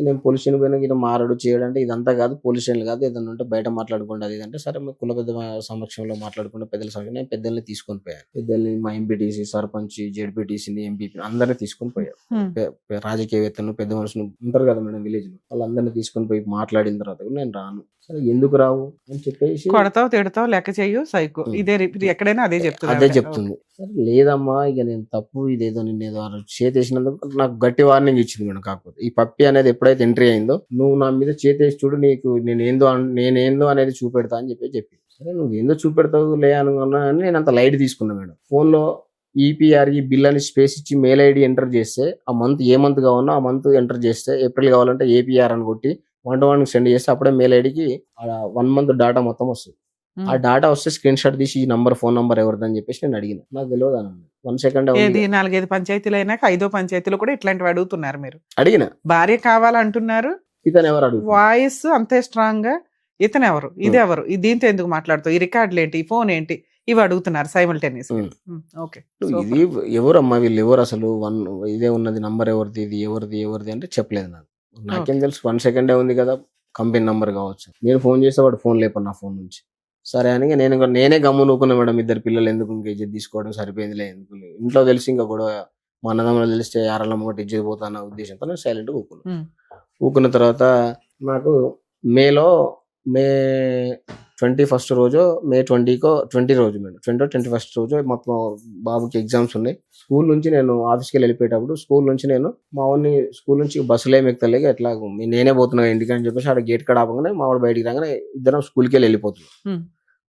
నేను పోలీస్ స్టేషన్ పోయినా ఇట్లా మారాడు చేయడంటే ఇదంతా కాదు, పోలీస్ స్టేషన్ కాదు, ఏదన్నా ఉంటే బయట మాట్లాడుకోండి అది అంటే. సరే కుల పెద్ద సమక్షంలో మాట్లాడుకుంటే పెద్దల సమక్షంలో నేను పెద్దల్ని తీసుకొని పోయాను. పెద్దల్ని మా ఎంపీటీసీ, సర్పంచ్, జెడ్పీటీసీని, ఎంపీపీ అందరినీ తీసుకొని పోయారు. రాజకీయవేత్తలు, పెద్ద మనుషులు ఉంటారు కదా మేడం విలేజ్ లో, వాళ్ళందరినీ తీసుకొని పోయి మాట్లాడిన తర్వాత నేను రాను. సరే ఎందుకు రావు అని చెప్పేసి, కొడతావు తిడతావు లెక్క చెయ్యు సైకో, ఇదే ఎక్కడైనా అదే చెప్తుంది. సరే లేదమ్మా ఇక నేను తప్పు, ఇదేదో నిన్నేదో చేసేసినందుకు నాకు గట్టి వార్నింగ్ ఇచ్చింది మేడం. కాకపోతే ఈ పప్పి అనేది ఎప్పుడైతే ఎంట్రీ అయిందో, నువ్వు నా మీద చేతేసి చూడు, నీకు నేనేందో అనేది చూపెడతా అని చెప్పి సరే నువ్వు ఏందో చూపెడతావు లే అనుకున్నా అని నేను అంత లైట్ తీసుకున్నా మేడం. ఫోన్ లో ఈపీఆర్ఈ బిల్ అని స్పేస్ ఇచ్చి మెయిల్ ఐడి ఎంటర్ చేస్తే, ఆ మంత్ ఏ మంత్ కావాలన్నా ఆ మంత్ ఎంటర్ చేస్తే, ఏప్రిల్ కావాలంటే ఏపీఆర్ అని కొట్టి 1 సెండ్ చేస్తే అప్పుడే మెయిల్ ఐడికి 1 month డాటా మొత్తం వస్తుంది. ఆ డాటా వస్తే స్క్రీన్ షాట్ తీసి ఈ ఫోన్ నంబర్ ఎవరిదని చెప్పేసి నేను అడిగిన. నాకు తెలియదు అన్న 1 second. 4-5 పంచాయతీలు అయినాక 5వ పంచాయతీలో కూడా ఇట్లాంటివి అడుగుతున్నారు. మీరు అడిగిన భార్య కావాలంటున్నారు, ఇతను ఎవరు అడుగు, వాయిస్ అంతే స్ట్రాంగ్ గా, ఇతను ఎవరు, ఇది ఎవరు, దీంతో ఎందుకు మాట్లాడుతావు, ఈ రికార్డులు ఏంటి, ఈ ఫోన్ ఏంటి, ఇవి అడుగుతున్నారు సైమల్టేనియస్. ఇది ఎవరమ్మా వీళ్ళు, ఎవరు అసలు, ఇదే ఉన్నది నంబర్ ఎవరిది, ఇది ఎవరిది అంటే చెప్పలేదు. నాకేం తెలుసు, 1 second ఉంది కదా, కంపెనీ నంబర్ కావచ్చు. నేను ఫోన్ చేస్తే వాడు ఫోన్ లేపడు నా ఫోన్ నుంచి. సరే అని నేనే గమ్ము నూకున్నా మేడం. 2 పిల్లలు ఎందుకు ఇంకా ఇజ్జత్ తీసుకోవడం, సరిపోయిందిలే ఎందుకు, ఇంట్లో తెలిసి ఇంకా గొడవ, మా అన్నదమ్ములు తెలిస్తే యారళ్ళమ్మ ఒకటి ఇజ్జత్ పోతాన్న ఉద్దేశంతో నేను సైలెంట్ ఊకున్న తర్వాత నాకు మే 21st రోజు, మే 20 రోజు మేడం, 21st రోజు మొత్తం బాబుకి ఎగ్జామ్స్ ఉన్నాయి. స్కూల్ నుంచి నేను ఆఫీస్కి వెళ్ళిపోయేటప్పుడు, స్కూల్ నుంచి నేను మా వాడిని స్కూల్ నుంచి బస్సులో ఏమి ఎక్కుతలేక ఎట్లా నేనే పోతున్నా ఇంటికి అని చెప్పేసి ఆడ గేట్ కాడ ఆపగానే మా వాడు బయటికి రాగానే ఇద్దరం స్కూల్కి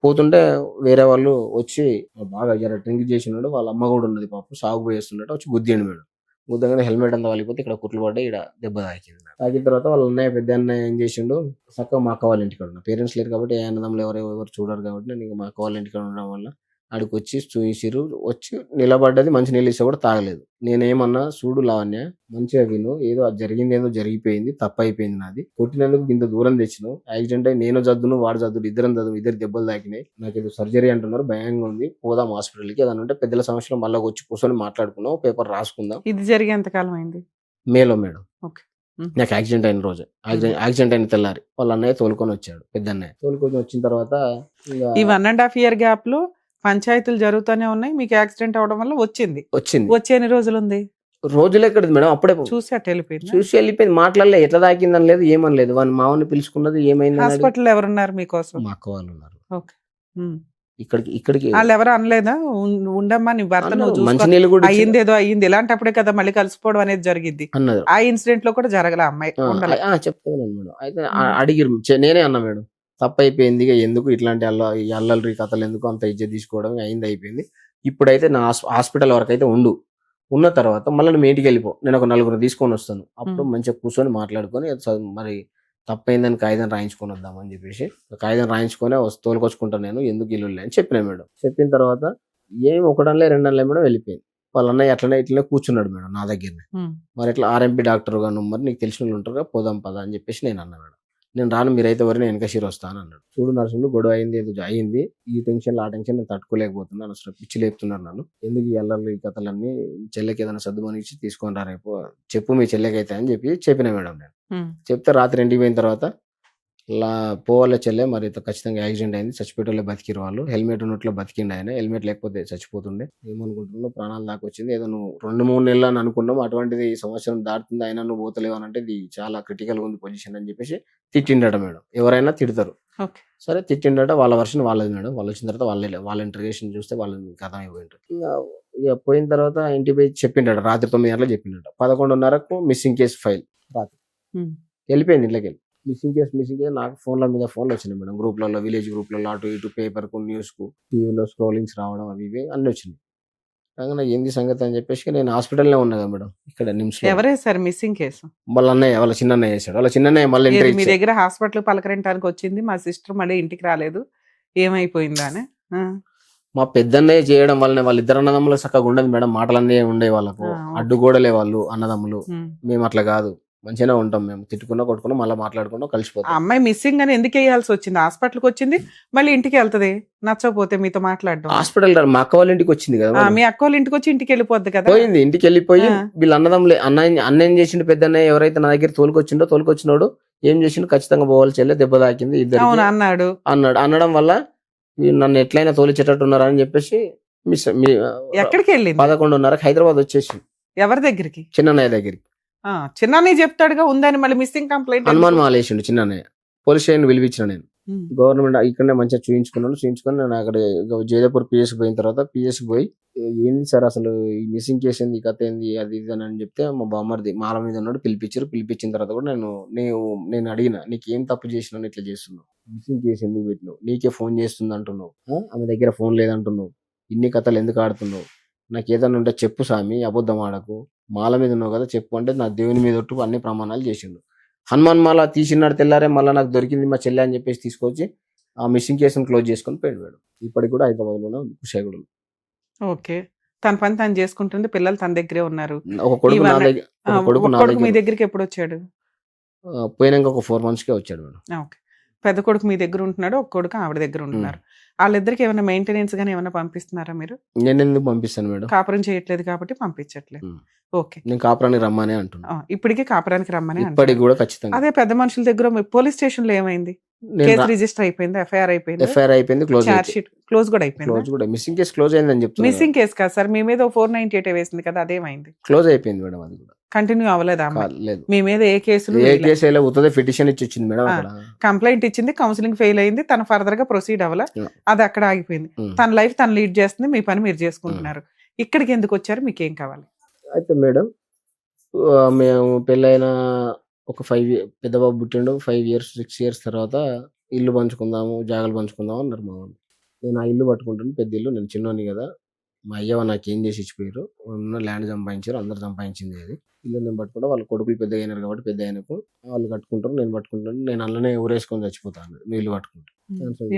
పోతుంటే వేరే వాళ్ళు వచ్చి బాగా జర డ్రింక్ చేసినాడు, వాళ్ళ అమ్మ కూడా ఉన్నది పాపం, సాగు పోయేస్తున్నట్టు వచ్చి గుద్దిండు మేడం. గుద్దగానే హెల్మెట్ అంతా వాలిపోతే ఇక్కడ కుట్లు పడ్డాయి, ఇక్కడ దెబ్బ తాకింది. తాకిన తర్వాత వాళ్ళ అన్నయ్య పెద్ద అన్నయ్య ఏం చేసిండు, చక్కగా మా అక్క వాళ్ళ ఇంటికాడ ఉన్నా, పేరెంట్స్ లేరు కాబట్టి ఏ అన్నదమ్ములు ఎవరు చూడరు కాబట్టి నేను ఇంకా మా అక్క వాళ్ళ ఇంటికాడ ఉండడం వల్ల ఆడికి వచ్చి చూసిరు, వచ్చి నిలబడ్డది, మంచి నీళ్ళు ఇస్తే కూడా తాగలేదు. నేనేమన్నా, చూడు లావణ్య మంచిగా విను, ఏదో జరిగింది, ఏదో జరిగిపోయింది, తప్పైపోయింది నాది, కొట్టినందుకు ఇంత దూరం తెచ్చినావు, యాక్సిడెంట్ అయి నేను జద్దును వాడు జద్దుడు, ఇద్దరు దెబ్బలు తాకినాయి, నాకు ఏదో సర్జరీ అంటున్నారు, భయంగా ఉంది, పోదాం హాస్పిటల్కి, ఏదన్నా ఉంటే పెద్దల సమస్యలో మళ్ళీ వచ్చి కూర్చొని మాట్లాడుకున్నాం, పేపర్ రాసుకుందాం. ఇది జరిగి ఎంతకాలం అయింది? మేలో మేడం. నాకు యాక్సిడెంట్ అయిన రోజు, యాక్సిడెంట్ అయిన తెల్లారి వాళ్ళ అన్నయ్య తోలుకొని వచ్చాడు, పెద్ద అన్నయ్య తోలుకొని వచ్చిన తర్వాత ఈ 1.5 year గ్యాప్ లో పంచాయతీలు జరుగుతూనే ఉన్నాయి, మీకు యాక్సిడెంట్ అవడం వల్ల వచ్చింది. వచ్చే ఎన్ని రోజులు ఉంది? రోజులు ఎక్కడ మేడం, అప్పుడే చూసి వెళ్ళిపోయింది, మాట్లాడలే, ఎట్లా తాకిందని లేదు, ఏమని లేదు. వాళ్ళ మామని పిలుచుకున్నది, ఏమైంది, హాస్పిటల్ ఎవరున్నారు మీకోసం? మా అక్క వాళ్ళు ఉన్నారు. ఇక్కడికి వాళ్ళు ఎవరు అనలేదా, ఉండమ్మా నీ భర్త మంచినీళ్ళు కూడా అయ్యింది, ఏదో అయ్యింది, ఇలాంటప్పుడే కదా మళ్ళీ కలిసిపోవడం అనేది జరిగింది అన్నారు. ఆ ఇన్సిడెంట్ లో కూడా జరగల అమ్మాయి చెప్తాను మేడం. అయితే అడిగిరు, నేనే అన్నా మేడం తప్పైపోయింది, ఇక ఎందుకు ఇట్లాంటి అల్లరి కథలు ఎందుకు, అంత ఇజ్జత్ తీసుకోవడం అయింది, అయిపోయింది. ఇప్పుడైతే నా హాస్పిటల్ వరకు అయితే ఉన్న తర్వాత మళ్ళీ నువ్వు ఇంటికి వెళ్ళిపో, నేను ఒక 4 తీసుకొని వస్తాను, అప్పుడు మంచిగా కూర్చొని మాట్లాడుకొని మరి తప్పైందని కాగితం రాయించుకొని వద్దామని చెప్పేసి కాగితం రాయించుకొని తోలుకొచ్చుకుంటాను నేను, ఎందుకు ఇల్లు అని చెప్పిన మేడం. చెప్పిన తర్వాత ఏం ఒకటనలే రెండనలే మేడం వెళ్ళిపోయింది. వాళ్ళ అన్నయ్య అట్లనే ఇట్లనే కూర్చున్నాడు మేడం నా దగ్గరనే. మరి ఇట్లా ఆర్ఎంపీ డాక్టర్ గా నువ్వు, మరి నీకు తెలిసిన వాళ్ళు ఉంటారుగా, పోదాం పదా అని చెప్పేసి నేను అన్నా మేడం. నేను రాను, మీరైతే వరకు నేను వెనకషీర్ వస్తాను అన్నాడు. చూడు నరసింహుడు, గొడవ అయింది, ఏదో అయింది, ఈ టెన్షన్ ఆ టెన్షన్ నేను తట్టుకోలేకపోతున్నాను, అసలు పిచ్చి లేపుతున్నారు నన్ను, ఎందుకు ఈ అల్లర్లు ఈ కథలన్నీ, చెల్లెకి ఏదైనా సర్దుమని ఇచ్చి తీసుకొని రా రేపు, చెప్పు మీ చెల్లెకైతే అని చెప్పిన మేడం నేను. చెప్తే రాత్రి ఇంటికి పోయిన తర్వాత పోవాలే చెల్లె, మరి ఖచ్చితంగా యాక్సిడెంట్ అయింది, చచ్చిపోయేటోళ్ళే బతికిరు వాళ్ళు, హెల్మెట్ ఉన్నట్లో బతికిండు ఆయన, హెల్మెట్ లేకపోతే చచ్చిపోతుండే, ఏమనుకుంటున్నావు ప్రాణాలు దాకా వచ్చింది, ఏదో నువ్వు 2-3 నెలలు అని అనుకున్నావు, అటువంటిది సంవత్సరం దాటుతుంది అయినా నువ్వు పోతలేవు అని అంటే ఇది చాలా క్రిటికల్ ఉంది పొజిషన్ అని చెప్పేసి తిట్టిండట మేడం. ఎవరైనా తిడతారు, సరే తిట్టిండట, వాళ్ళ వర్షన్ వాళ్ళది మేడం. వాళ్ళు వచ్చిన తర్వాత వాళ్ళ ఇంటర్వ్యూషన్ చూస్తే వాళ్ళకి అర్థమైపోయింటారు. ఇక పోయిన తర్వాత ఇంటికి పోయి చెప్పిండట, రాత్రి 9 గంటలకు చెప్పిండట. 11:30కు మిస్సింగ్ కేసు ఫైల్ రాత్రి వెళ్ళిపోయింది ఇంట్లోకి వెళ్ళి. మిస్సింగ్ కేసు నాకు ఫోన్ల మీద ఫోన్లు వచ్చినాయి మేడం, గ్రూప్లలో, విలేజ్ గ్రూప్లలో, అటు ఇటు పేపర్కు, న్యూస్కు, టీవీలో స్క్రోలింగ్స్ రావడం అవి ఇవి అన్నీ వచ్చినాయి. నాకు ఏంది సంగతి అని చెప్పేసి నేను హాస్పిటల్లో ఉన్నా కదా మేడం, ఇక్కడ నిమ్స్. ఎవరే సార్ మిస్సింగ్ కేసు? వాళ్ళ అన్నయ్య, వాళ్ళ చిన్నయ్య చేశాడు. వాళ్ళ చిన్నయ్య మళ్ళీ మీ దగ్గర హాస్పిటల్ పలకరించడానికి వచ్చింది, మా సిస్టర్ మళ్ళీ ఇంటికి రాలేదు, ఏమైపోయిందా అని. మా పెద్దన్నయ్య చేయడం వల్లనే వాళ్ళిద్దరు అన్నదమ్ములు చక్కగా ఉండదు మేడం, మాటలన్నీ ఉండే వాళ్ళకు, అడ్డుగోడలే వాళ్ళు అన్నదమ్ములు. మేము అట్లా కాదు, మంచిగానే ఉంటాం, మేము తిట్టుకున్నా కొట్టుకున్నా మళ్ళీ మాట్లాడుకున్నా కలిసిపోతాం. అమ్మాయి మిస్సింగ్ అని ఎందుకు వేయాల్సి వచ్చింది? హాస్పిటల్కి వచ్చింది, మళ్ళీ ఇంటికి వెళ్తది, నచ్చకపోతే మీతో మాట్లాడడం. హాస్పిటల్ మా అక్క వాళ్ళ ఇంటికి వచ్చింది కదా, మీ అక్క వాళ్ళ ఇంటికి వచ్చి ఇంటికి వెళ్ళిపోద్ది కదా. పోయింది, ఇంటికి వెళ్ళిపోయి వీళ్ళ అన్నదమ్ములే, అన్న ఏం చేసిండు, పెద్దన్నయ్య ఎవరైతే నా దగ్గర తోలుకొచ్చినోడు ఏం చేసిండు, ఖచ్చితంగా పోవాలి చెల్లె, దెబ్బ తాకింది ఇద్దరు అన్నాడు. అనడం వల్ల నన్ను ఎట్లయినా తోలిచేటట్టు ఉన్నారని చెప్పేసి ఎక్కడికి వెళ్ళింది? 11:30కి హైదరాబాద్ వచ్చేసి. ఎవరి దగ్గరికి? చిన్నయ్య దగ్గరికి. చిన్నయ్య చెప్తాడుగా ఉందని, మళ్ళీ మిస్సింగ్ కంప్లైంట్ హనుమాన్ మాలేసిండు చిన్నయ్య. పోలీస్ స్టేషన్ పిలిపించిన నేను, గవర్నమెంట్ ఇక్కడనే మంచిగా చూయించుకొని నేను అక్కడ జైదపూర్ పిఎస్కి పోయిన తర్వాత పిఎస్కి పోయి, ఏంది సార్ అసలు ఈ మిస్సింగ్ కేసు ఏంది, ఈ కథ ఏంది, అది ఇది అని చెప్తే మా బామ్మర్ది మాల మీద ఉన్నాడు, పిలిపించిన తర్వాత కూడా నేను అడిగిన, నీకేం తప్పు చేసినావు, ఇట్లా చేస్తున్నావు, మిస్సింగ్ కేసు ఎందుకు పెట్టినావు, నీకే ఫోన్ చేస్తుంది అంటున్నావు, ఆమె దగ్గర ఫోన్ లేదంటున్నావు, ఇన్ని కథలు ఎందుకు ఆడుతున్నావు, నాకు ఏదన్నా ఉంటే చెప్పు స్వామి, అబద్ధం ఆడకు, మాల మీద ఉన్నావు కదా చెప్పు అంటే, నా దేవుని మీద ఒట్టు అన్ని ప్రమాణాలు చేసిండు. హనుమాన్ మాల తీసినాడు తెల్లారే, మళ్ళీ నాకు దొరికింది మా చెల్లె అని చెప్పేసి తీసుకొచ్చి ఆ మిస్సింగ్ కేసును క్లోజ్ చేసుకొని పోయాడు. ఇప్పటికి కూడా హైదరాబాద్లోనే ఉంది, కుషాయిగూడలో. ఓకే, తన పని తను చేసుకుంటుంది, పిల్లలు తన దగ్గరే ఉన్నారు. ఒక కొడుకు నా దగ్గర. మీ దగ్గరికి ఎప్పుడు వచ్చాడు? పోయినాక ఒక 4 monthsకే వచ్చాడు మేడం. ఓకే, పెద్ద కొడుకు మీ దగ్గర ఉంటున్నాడు, ఒక కొడుకు ఆవిడ దగ్గర ఉంటున్నారు. వాళ్ళిద్దరికి ఏమైనా మెయింటెనెన్స్ గానీ ఏమైనా పంపిస్తున్నారా మీరు? నేను ఎందుకు పంపిస్తాను మేడం, కాపురం చేయట్లేదు కాబట్టి పంపించట్లేదు. ఓకే, నేను కాపురానికి రమ్మనే అంటున్నా. ఇప్పటికీ కాపురానికి రమ్మని, ఇప్పటికి కూడా ఖచ్చితంగా. అదే పెద్ద మనుషుల దగ్గర పోలీస్ స్టేషన్ లో ఏమైంది? కేసు రిజిస్టర్ అయిపోయింది, ఎఫ్ఐఆర్ అయిపోయింది, క్లోజ్ కూడా అయిపోయింది. మిస్సింగ్ కేసు క్లోజ్ అయిందని చెప్తున్నా. మిస్సింగ్ కేసు కాదు సార్, మీ మీద 498 వేసింది కదా, అదేమైంది? క్లోజ్ అయిపోయింది మేడం, అది కూడా కంటిన్యూ అవ్వలేదా? లేదు, మీ మీద ఏ కేసులు పిటిషన్ ఇచ్చింది మేడం, కంప్లైంట్ ఇచ్చింది, కౌన్సిలింగ్ ఫెయిల్ అయింది, తన ఫర్దర్ గా ప్రొసీడ్ అవ్వాల, అది అక్కడ ఆగిపోయింది. తన లైఫ్ తను లీడ్ చేస్తుంది, మీ పని మీరు చేసుకుంటున్నారు. ఇక్కడికి ఎందుకు వచ్చారు, మీకేం కావాలి? అయితే మేడం, మేము పెళ్ళైన ఒక 5 years, పెద్ద బాబు పుట్టిండు, 5 years 6 years తర్వాత ఇల్లు పంచుకుందాము, జాగాలు పంచుకుందాము అన్నారు మా వాళ్ళు. నేను ఆ ఇల్లు పట్టుకుంటాను, పెద్ద ఇల్లు, నేను చిన్నోని కదా, మా అయ్యవ నాకు ఏం చేసి ఇచ్చిపోయారు, ఉన్న ల్యాండ్ సంపాదించారు, అందరు సంపాదించింది అది. ఇల్లు నేను పట్టుకుంటా, వాళ్ళ కొడుకులు పెద్ద అయినారు కాబట్టి పెద్ద అయినకు వాళ్ళు కట్టుకుంటారు, నేను పట్టుకుంటాను, నేను అందులోనే ఊరేసుకొని చచ్చిపోతాను ఇల్లు పట్టుకుంటాను.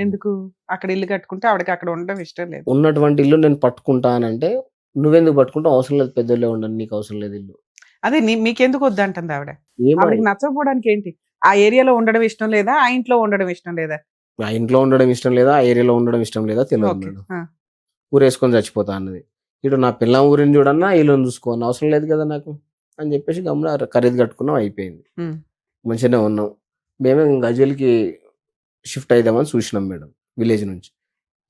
ఎందుకు అక్కడ ఇల్లు కట్టుకుంటే ఆవిడకి అక్కడ ఉండడం ఇష్టం లేదు? ఉన్నటువంటి ఇల్లు నేను పట్టుకుంటానంటే, నువ్వెందుకు పట్టుకుంటావు, అవసరం లేదు, పెద్దోళ్ళే ఉండండి, నీకు అవసరం లేదు ఇల్లు. అదే మీకెందుకు వద్దంటుంది ఆవిడ? ఆవిడకి నచ్చకపోవడానికి ఏంటి? ఆ ఏరియాలో ఉండడం ఇష్టం లేదా, ఆ ఇంట్లో ఉండడం ఇష్టం లేదా? ఆ ఇంట్లో ఉండడం ఇష్టం లేదా, ఆ ఏరియాలో ఉండడం ఇష్టం లేదా తెలియదు మేడం. ఊరేసుకొని చచ్చిపోతా అన్నది. ఇటు నా పిల్లం ఊరిని చూడన్నా, ఇల్లు చూసుకోను, అవసరం లేదు కదా నాకు అని చెప్పేసి గమ్మున ఖరీదు కట్టుకున్నాం, అయిపోయింది. మంచిగానే ఉన్నాం. మేమే గజ్వేల్కి షిఫ్ట్ అయిదామని చూసినాం మేడం, విలేజ్ నుంచి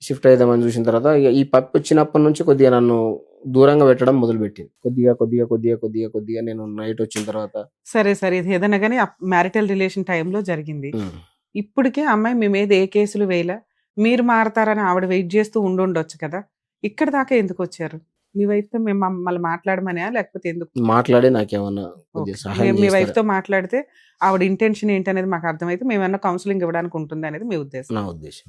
షిఫ్ట్ అయిదామని చూసిన తర్వాత ఈ పప్పు వచ్చినప్పటి నుంచి కొద్దిగా నన్ను దూరంగా పెట్టడం మొదలుపెట్టింది. కొద్దిగా నేను నైట్ వచ్చిన తర్వాత. సరే ఇది ఏదైనా కానీ మ్యారిటల్ రిలేషన్ టైంలో జరిగింది. ఇప్పటికే అమ్మాయి మీ మీద ఏ కేసులు వేయలే, మీరు మారతారని ఆవిడ వెయిట్ చేస్తూ ఉండొచ్చు కదా, ఇక్కడ దాకా ఎందుకు వచ్చారు? మీ వైఫ్ తో మేము మళ్ళీ మాట్లాడమనే, లేకపోతే ఎందుకు మాట్లాడి నాకేమన్నా మీ వైఫ్ తో మాట్లాడితే ఆవిడ ఇంటెన్షన్ ఏంటనేది మాకు అర్థమైతే మేమన్నా కౌన్సిలింగ్ ఇవ్వడానికి ఉంటుంది అనేది మీ ఉద్దేశం? నా ఉద్దేశం.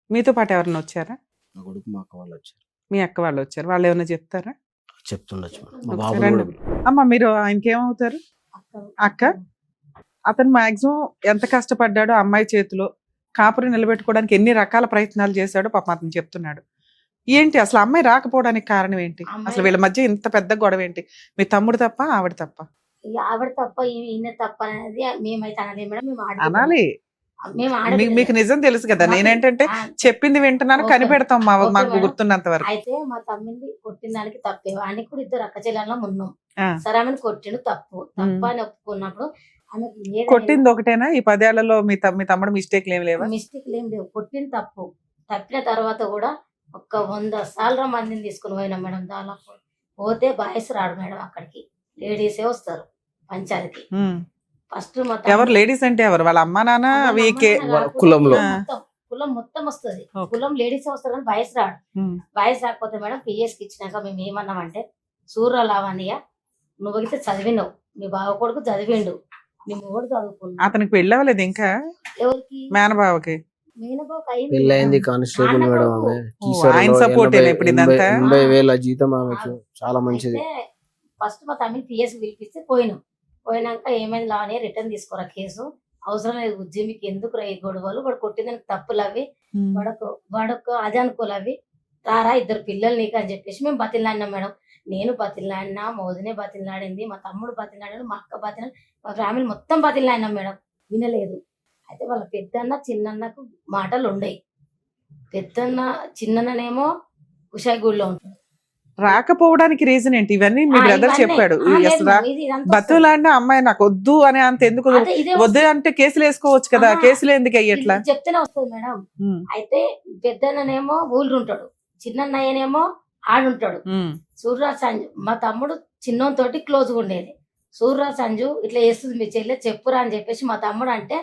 మీతో పాటు ఎవరైనా వచ్చారా? నా కొడుకు, మా అక్క వాళ్ళు వచ్చారు. మీ అక్క వాళ్ళు వచ్చారు, వాళ్ళు ఏమైనా చెప్తారా? చెప్తుండొచ్చు. అమ్మ, మీరు ఆయనకి ఏమవుతారు? అక్క అతను మాక్సిమం ఎంత కష్టపడ్డాడో అమ్మాయి చేతిలో కాపురం నిలబెట్టుకోవడానికి ఎన్ని రకాల ప్రయత్నాలు చేశాడో పాపం అతను చెప్తున్నాడు. ఏంటి అసలు అమ్మాయి రాకపోవడానికి కారణం ఏంటి? అసలు వీళ్ళ మధ్య ఇంత పెద్ద గొడవ ఏంటి? మీ తమ్ముడు తప్ప ఆవిడ తప్ప? ఇక ఆవిడ తప్ప ఈయన తప్ప అనేది మేమైతే అనలేము మేడం. మేము అనాలి. మేము మీకు నిజం తెలుసు కదా. నేనేంటంటే చెప్పింది వింటున్నాను, కనిపెడతాం మాకు గుర్తున్నంత వరకు. అయితే మా తమ్మింది కొట్టిన దానికి తప్పే. వానికి కూడా ఇద్దరు అక్క చెల్లెల్లో ఉన్నాం. ఆ. సరే ఆమెను కొట్టిండు తప్పు అని ఒప్పుకున్నప్పుడు ఆమెకు కొట్టింది ఒకటేనా ఈ 10 ఏళ్లలో? మీ తమ్ముడు మిస్టేక్ ఏమి లేవా? మిస్టేక్ ఏం లేవు. కొట్టిన తప్పు తప్పిన తర్వాత కూడా 100 సార్లు మందిని తీసుకుని పోయినాం మేడం. దాదాపు పోతే బాయ్స్ రాడు మేడం, అక్కడికి లేడీసే వస్తారు పంచాయతీకి. ఫస్ట్ ఎవరు లేడీస్ అంటే ఎవరు? వాళ్ళ అమ్మా నాన్న వీకే కులంలో కులం మొత్తం వస్తుంది. కులం లేడీస్ వస్తారు కానీ బాయ్స్ రాడు. బాయ్స్ రాకపోతే మేడం పిఎస్కి ఇచ్చినాక మేము ఏమన్నామంటే, సూర్య లావణ్య నువ్వు అయితే చదివినావు, మీ బావ కొడుకు చదివిండు, మీ మొగుడు చదువుకున్నావు. అతనికి పెళ్ళి అవ్వలేదు ఇంకా? ఎవరికి? మేనబావకి పెళ్ళయింది. కానిస్టేబుల్ మేడం ఆమె. ఆయన సపోర్ట్ ఇప్పుడు ఇదంతా 80,000 జీతం ఆమెకు. చాలా మంచిది. ఫస్ట్ మా తమ్మిని పిఎస్కి పిలిపిస్తే పోయినాక ఏమైంది లావణ్య రిటర్న్ తీసుకోరా కేసు, అవసరం లేదు బుజ్జి, మీకు ఎందుకు ఈ గొడవలు, వాడు కొట్టిందానికి తప్పులు అవి, వాడొక అది అనుకోలు అవి, రారా ఇద్దరు పిల్లలు నీకు అని చెప్పేసి మేము బతిలాడినాం మేడం. నేను బతిలాడినా, మోదినే బతిలాడింది, మా తమ్ముడు బతిలాడాడు, మా అక్క బతిలాడి, మా ఫ్యామిలీ మొత్తం బతిలాడినాం మేడం. వినలేదు. అయితే వాళ్ళ పెద్దన్న చిన్నన్నకు మాటలు ఉండయి. పెద్దన్న చిన్ననేమో కుషాయిగూడలో ఉంటాడు. రాకపోవడానికి రీజన్ ఏంటి? ఇవన్నీ మీ బ్రదర్ చెప్పాడు. బతులాడిన అమ్మాయి నాకు వద్దు అని అంత ఎందుకు వద్దు అంటే కేసులు వేసుకోవచ్చు కదా, కేసులు ఎందుకు అయ్యట్లా? చెప్తేనే వస్తుంది మేడం. అయితే పెద్దన్ననేమో ఊళ్ళు ఉంటాడు, చిన్నన్నయ్యనేమో ఆడుంటాడు. సూర్యరాజ్ సంజు మా తమ్ముడు చిన్నతోటి క్లోజ్గా ఉండేది. సూర్యరాజ్ సంజు ఇట్లా వేస్తుంది మీ చెల్లె, చెప్పురా అని చెప్పేసి మా తమ్ముడు అంటే,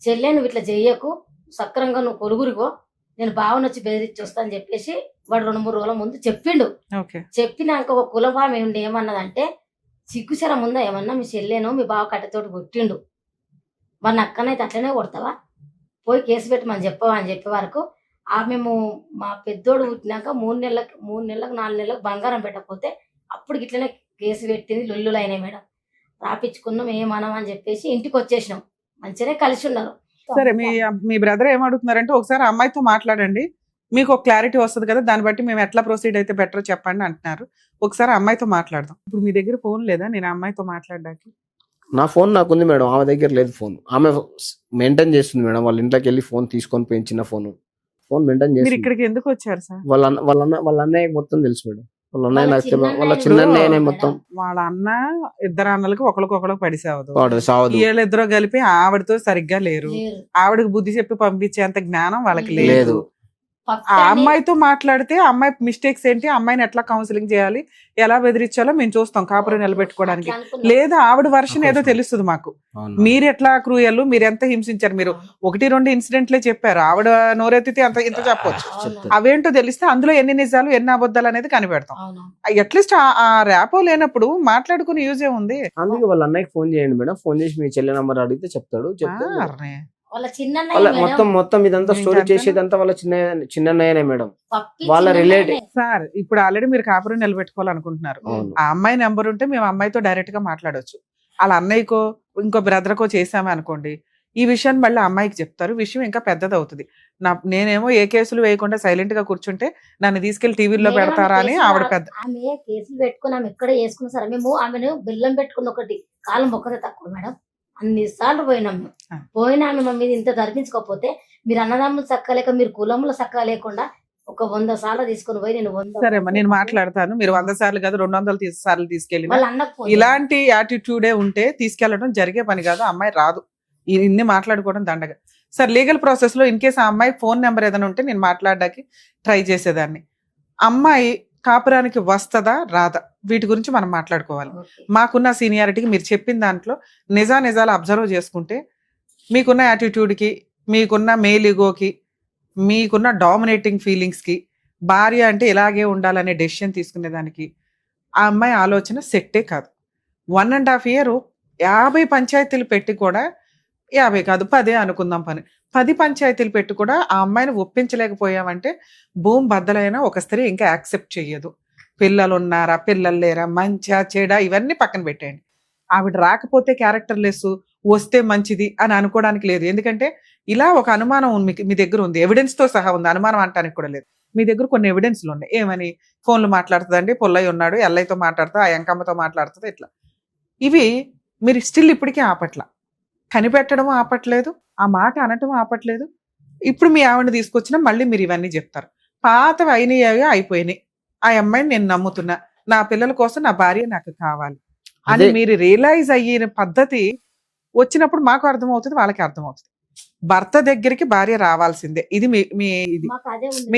చెల్లె నువ్వు ఇట్లా చెయ్యకు, సక్రంగా నువ్వు కొలుగురిగో, నేను బావని వచ్చి బెదిరించి వస్తా అని చెప్పేసి వాడు 2-3 రోజుల ముందు చెప్పిండు. చెప్పినాక ఒక కులభావం ఏమిటి ఏమన్నదంటే, సిగ్గుచరం ఉందా ఏమన్నా, మీ చెల్లెను మీ బావ కట్టెతోటి కొట్టిండు, మన అక్కనైతే అట్లనే కొడతావా, పోయి కేసు పెట్టమని చెప్పవా అని చెప్పే వరకు మేము మా పెద్దోడు పుట్టినాక 3 నెలలకు 4 నెలలకు బంగారం పెట్టకపోతే అప్పుడు ఇట్లనే కేసు పెట్టింది. లొల్లులు అయినాయి మేడం. రాపించుకున్నాం, ఏమనం అని చెప్పేసి ఇంటికి వచ్చేసినాం. మంచిగానే కలిసి ఉన్నారు. సరే, మీ బ్రదర్ ఏమడుగుతున్నారంటే, ఒకసారి అమ్మాయితో మాట్లాడండి, మీకు ఒక క్లారిటీ వస్తుంది కదా, దాన్ని బట్టి మేము ఎట్లా ప్రొసీడ్ అయితే బెటర్ చెప్పండి అంటున్నారు. ఒకసారి అమ్మాయితో మాట్లాడదాం. ఇప్పుడు మీ దగ్గర ఫోన్ లేదా నేను అమ్మాయితో మాట్లాడడానికి? నా ఫోన్ నాకుంది మేడం, ఆమె దగ్గర లేదు ఫోన్. ఆమె మెయింటైన్ చేస్తుంది మేడం, వాళ్ళ ఇంట్లోకి వెళ్ళి ఫోన్ తీసుకొని పోయి చిన్న ఫోన్ మెయింటైన్ చేస్తుంది. ఇక్కడికి ఎందుకు వచ్చారు సార్? వాళ్ళ అన్నయ్య మొత్తం తెలుసు మేడం. వాళ్ళ అన్నయ్య నాకు తెలియదు, వాళ్ళ చిన్న అన్నయ్యనే మొత్తం. వాళ్ళ అన్న ఇద్దరు అన్నలకు ఒకరికొకరు పడిసావదు, వీళ్ళిద్దరూ కలిపి ఆవిడతో సరిగ్గా లేరు. ఆవిడకి బుద్ధి చెప్పి పంపించేంత జ్ఞానం వాళ్ళకి లేదు. ఆ అమ్మాయితో మాట్లాడితే అమ్మాయి మిస్టేక్స్ ఏంటి, అమ్మాయిని ఎట్లా కౌన్సిలింగ్ చేయాలి, ఎలా బెదిరించాలో మేము చూస్తాం కాపురం నిలబెట్టుకోవడానికి. లేదా ఆవిడ వర్షన్ ఏదో తెలుస్తుంది మాకు, మీరు ఎట్లా క్రూయల్, మీరు ఎంత హింసించారు, మీరు 1-2 ఇన్సిడెంట్లే చెప్పారు, ఆవిడ నోరెత్తితే ఇంత చెప్పొచ్చు. అవేంటో తెలిస్తే అందులో ఎన్ని నిజాలు ఎన్ని అబద్ధాలు అనేది కనిపెడతాం. అట్లీస్ట్ ఆ ర్యాపో లేనప్పుడు మాట్లాడుకుని యూజ్ ఏముంది? అందుకే వాళ్ళ అన్నయ్యకి ఫోన్ చేయండి మేడం, ఫోన్ చేసి మీ చెల్లె నంబర్ అడిగితే చెప్తాడు. మొత్తం ఇదంతా స్టోరీ చేసేదంతా వాళ్ళ చిన్నయ్యనే మేడం, వాళ్ళ రిలేటివ్. సార్ ఇప్పుడు ఆల్రెడీ మీరు కాపురం నిలబెట్టుకోవాలనుకుంటున్నారు, ఆ అమ్మాయి నెంబర్ ఉంటే మేము అమ్మాయితో డైరెక్ట్ గా మాట్లాడొచ్చు. వాళ్ళ అన్నయ్యకో ఇంకో బ్రదర్కో చేసామే అనుకోండి, ఈ విషయాన్ని మళ్ళీ అమ్మాయికి చెప్తారు, విషయం ఇంకా పెద్దది అవుతుంది. నేనేమో ఏ కేసులు వేయకుండా సైలెంట్ గా కూర్చుంటే నన్ను తీసుకెళ్లి టీవీలో పెడతారా అని ఆవిడ పెద్ద కేసులు పెట్టుకుని ఆమె ఎక్కడ చేసుకున్నా సరే మేము ఆమెను బెల్లం పెట్టుకుని ఒకటి కాలం ఒక్కదే తక్కువ మేడం. అన్ని సార్లు పోయినాము, పోయినా ఆమె మీద ఇంత ధర్మించుకోకపోతే, మీరు అన్నదమ్ములు చక్కలేక మీరు కులంలో చక్కగా లేకుండా 100 సార్లు తీసుకుని పోయి నేను 100. సరే నేను మాట్లాడతాను, మీరు 100 సార్లు కాదు 200 సార్లు తీసుకెళ్ళి. ఇలాంటి యాటిట్యూడే ఉంటే తీసుకెళ్లడం జరిగే పని కాదు, అమ్మాయి రాదు. ఇన్ని మాట్లాడుకోవడం దండగా. సార్ లీగల్ ప్రాసెస్ లో ఇన్ కేసు ఆ అమ్మాయి ఫోన్ నెంబర్ ఏదైనా ఉంటే నేను మాట్లాడడానికి ట్రై చేసేదాన్ని. అమ్మాయి కాపురానికి వస్తుందా రాదా, వీటి గురించి మనం మాట్లాడుకోవాలి. మాకున్న సీనియారిటీకి మీరు చెప్పిన దాంట్లో నిజాలు అబ్జర్వ్ చేసుకుంటే, మీకున్న యాటిట్యూడ్కి, మీకున్న మేల్ ఈగోకి, మీకున్న డామినేటింగ్ ఫీలింగ్స్కి, భార్య అంటే ఇలాగే ఉండాలనే డెసిషన్ తీసుకునేదానికి ఆ అమ్మాయి ఆలోచన సెట్టే కాదు. 1.5 year 50 పంచాయతీలు పెట్టి కూడా, 50 కాదు 10 అనుకుందాం, 10 పంచాయతీలు పెట్టి కూడా ఆ అమ్మాయిని ఒప్పించలేకపోయామంటే భూమి బద్దలైనా ఒక స్త్రీ ఇంకా యాక్సెప్ట్ చెయ్యదు. పిల్లలు ఉన్నారా, పిల్లలు లేరా, మంచా చెడా, ఇవన్నీ పక్కన పెట్టేయండి. ఆవిడ రాకపోతే క్యారెక్టర్ లెస్, వస్తే మంచిది అని అనుకోవడానికి లేదు. ఎందుకంటే ఇలా ఒక అనుమానం మీ దగ్గర ఉంది, ఎవిడెన్స్ తో సహా ఉంది, అనుమానం అంటానికి కూడా లేదు. మీ దగ్గర కొన్ని ఎవిడెన్స్లు ఉన్నాయి. ఏమని? ఫోన్లు మాట్లాడుతుందండి, పుల్లయ్య ఉన్నాడు, ఎల్లయ్యతో మాట్లాడుతా, ఆ ఎంకమ్మతో మాట్లాడుతుంది, ఇట్లా. ఇవి మీరు స్టిల్ ఇప్పటికీ ఆపట్ల, కనిపెట్టడం ఆపట్లేదు, ఆ మాట అనటం ఆపట్లేదు. ఇప్పుడు మీ ఆవిడని తీసుకొచ్చినా మళ్ళీ మీరు ఇవన్నీ చెప్తారు. పాతవి అయినాయి, అయిపోయినాయి. ఆ అమ్మాయిని నేను నమ్ముతున్నా, నా పిల్లల కోసం నా భార్య నాకు కావాలి అని మీరు రియలైజ్ అయ్యిన పద్ధతి వచ్చినప్పుడు మాకు అర్థమవుతుంది, వాళ్ళకి అర్థమవుతుంది. భర్త దగ్గరికి భార్య రావాల్సిందే. ఇది ఇది మాకు అదే ఉంది.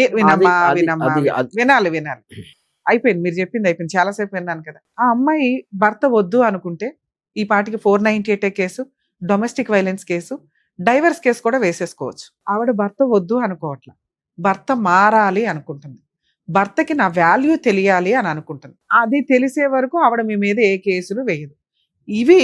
వినాలి. అయిపోయింది, మీరు చెప్పింది అయిపోయింది, చాలాసేపు విన్నాను కదా. ఆ అమ్మాయి భర్త వద్దు అనుకుంటే ఈ పాటికి 498 case, domestic violence case, divorce case కూడా వేసేసుకోవచ్చు. ఆవిడ భర్త వద్దు అనుకోవట్ల, భర్త మారాలి అనుకుంటుంది, భర్తకి నా వాల్యూ తెలియాలి అని అనుకుంటుంది. అది తెలిసే వరకు ఆవిడ మీ మీద ఏ కేసులు వేయదు. ఇవి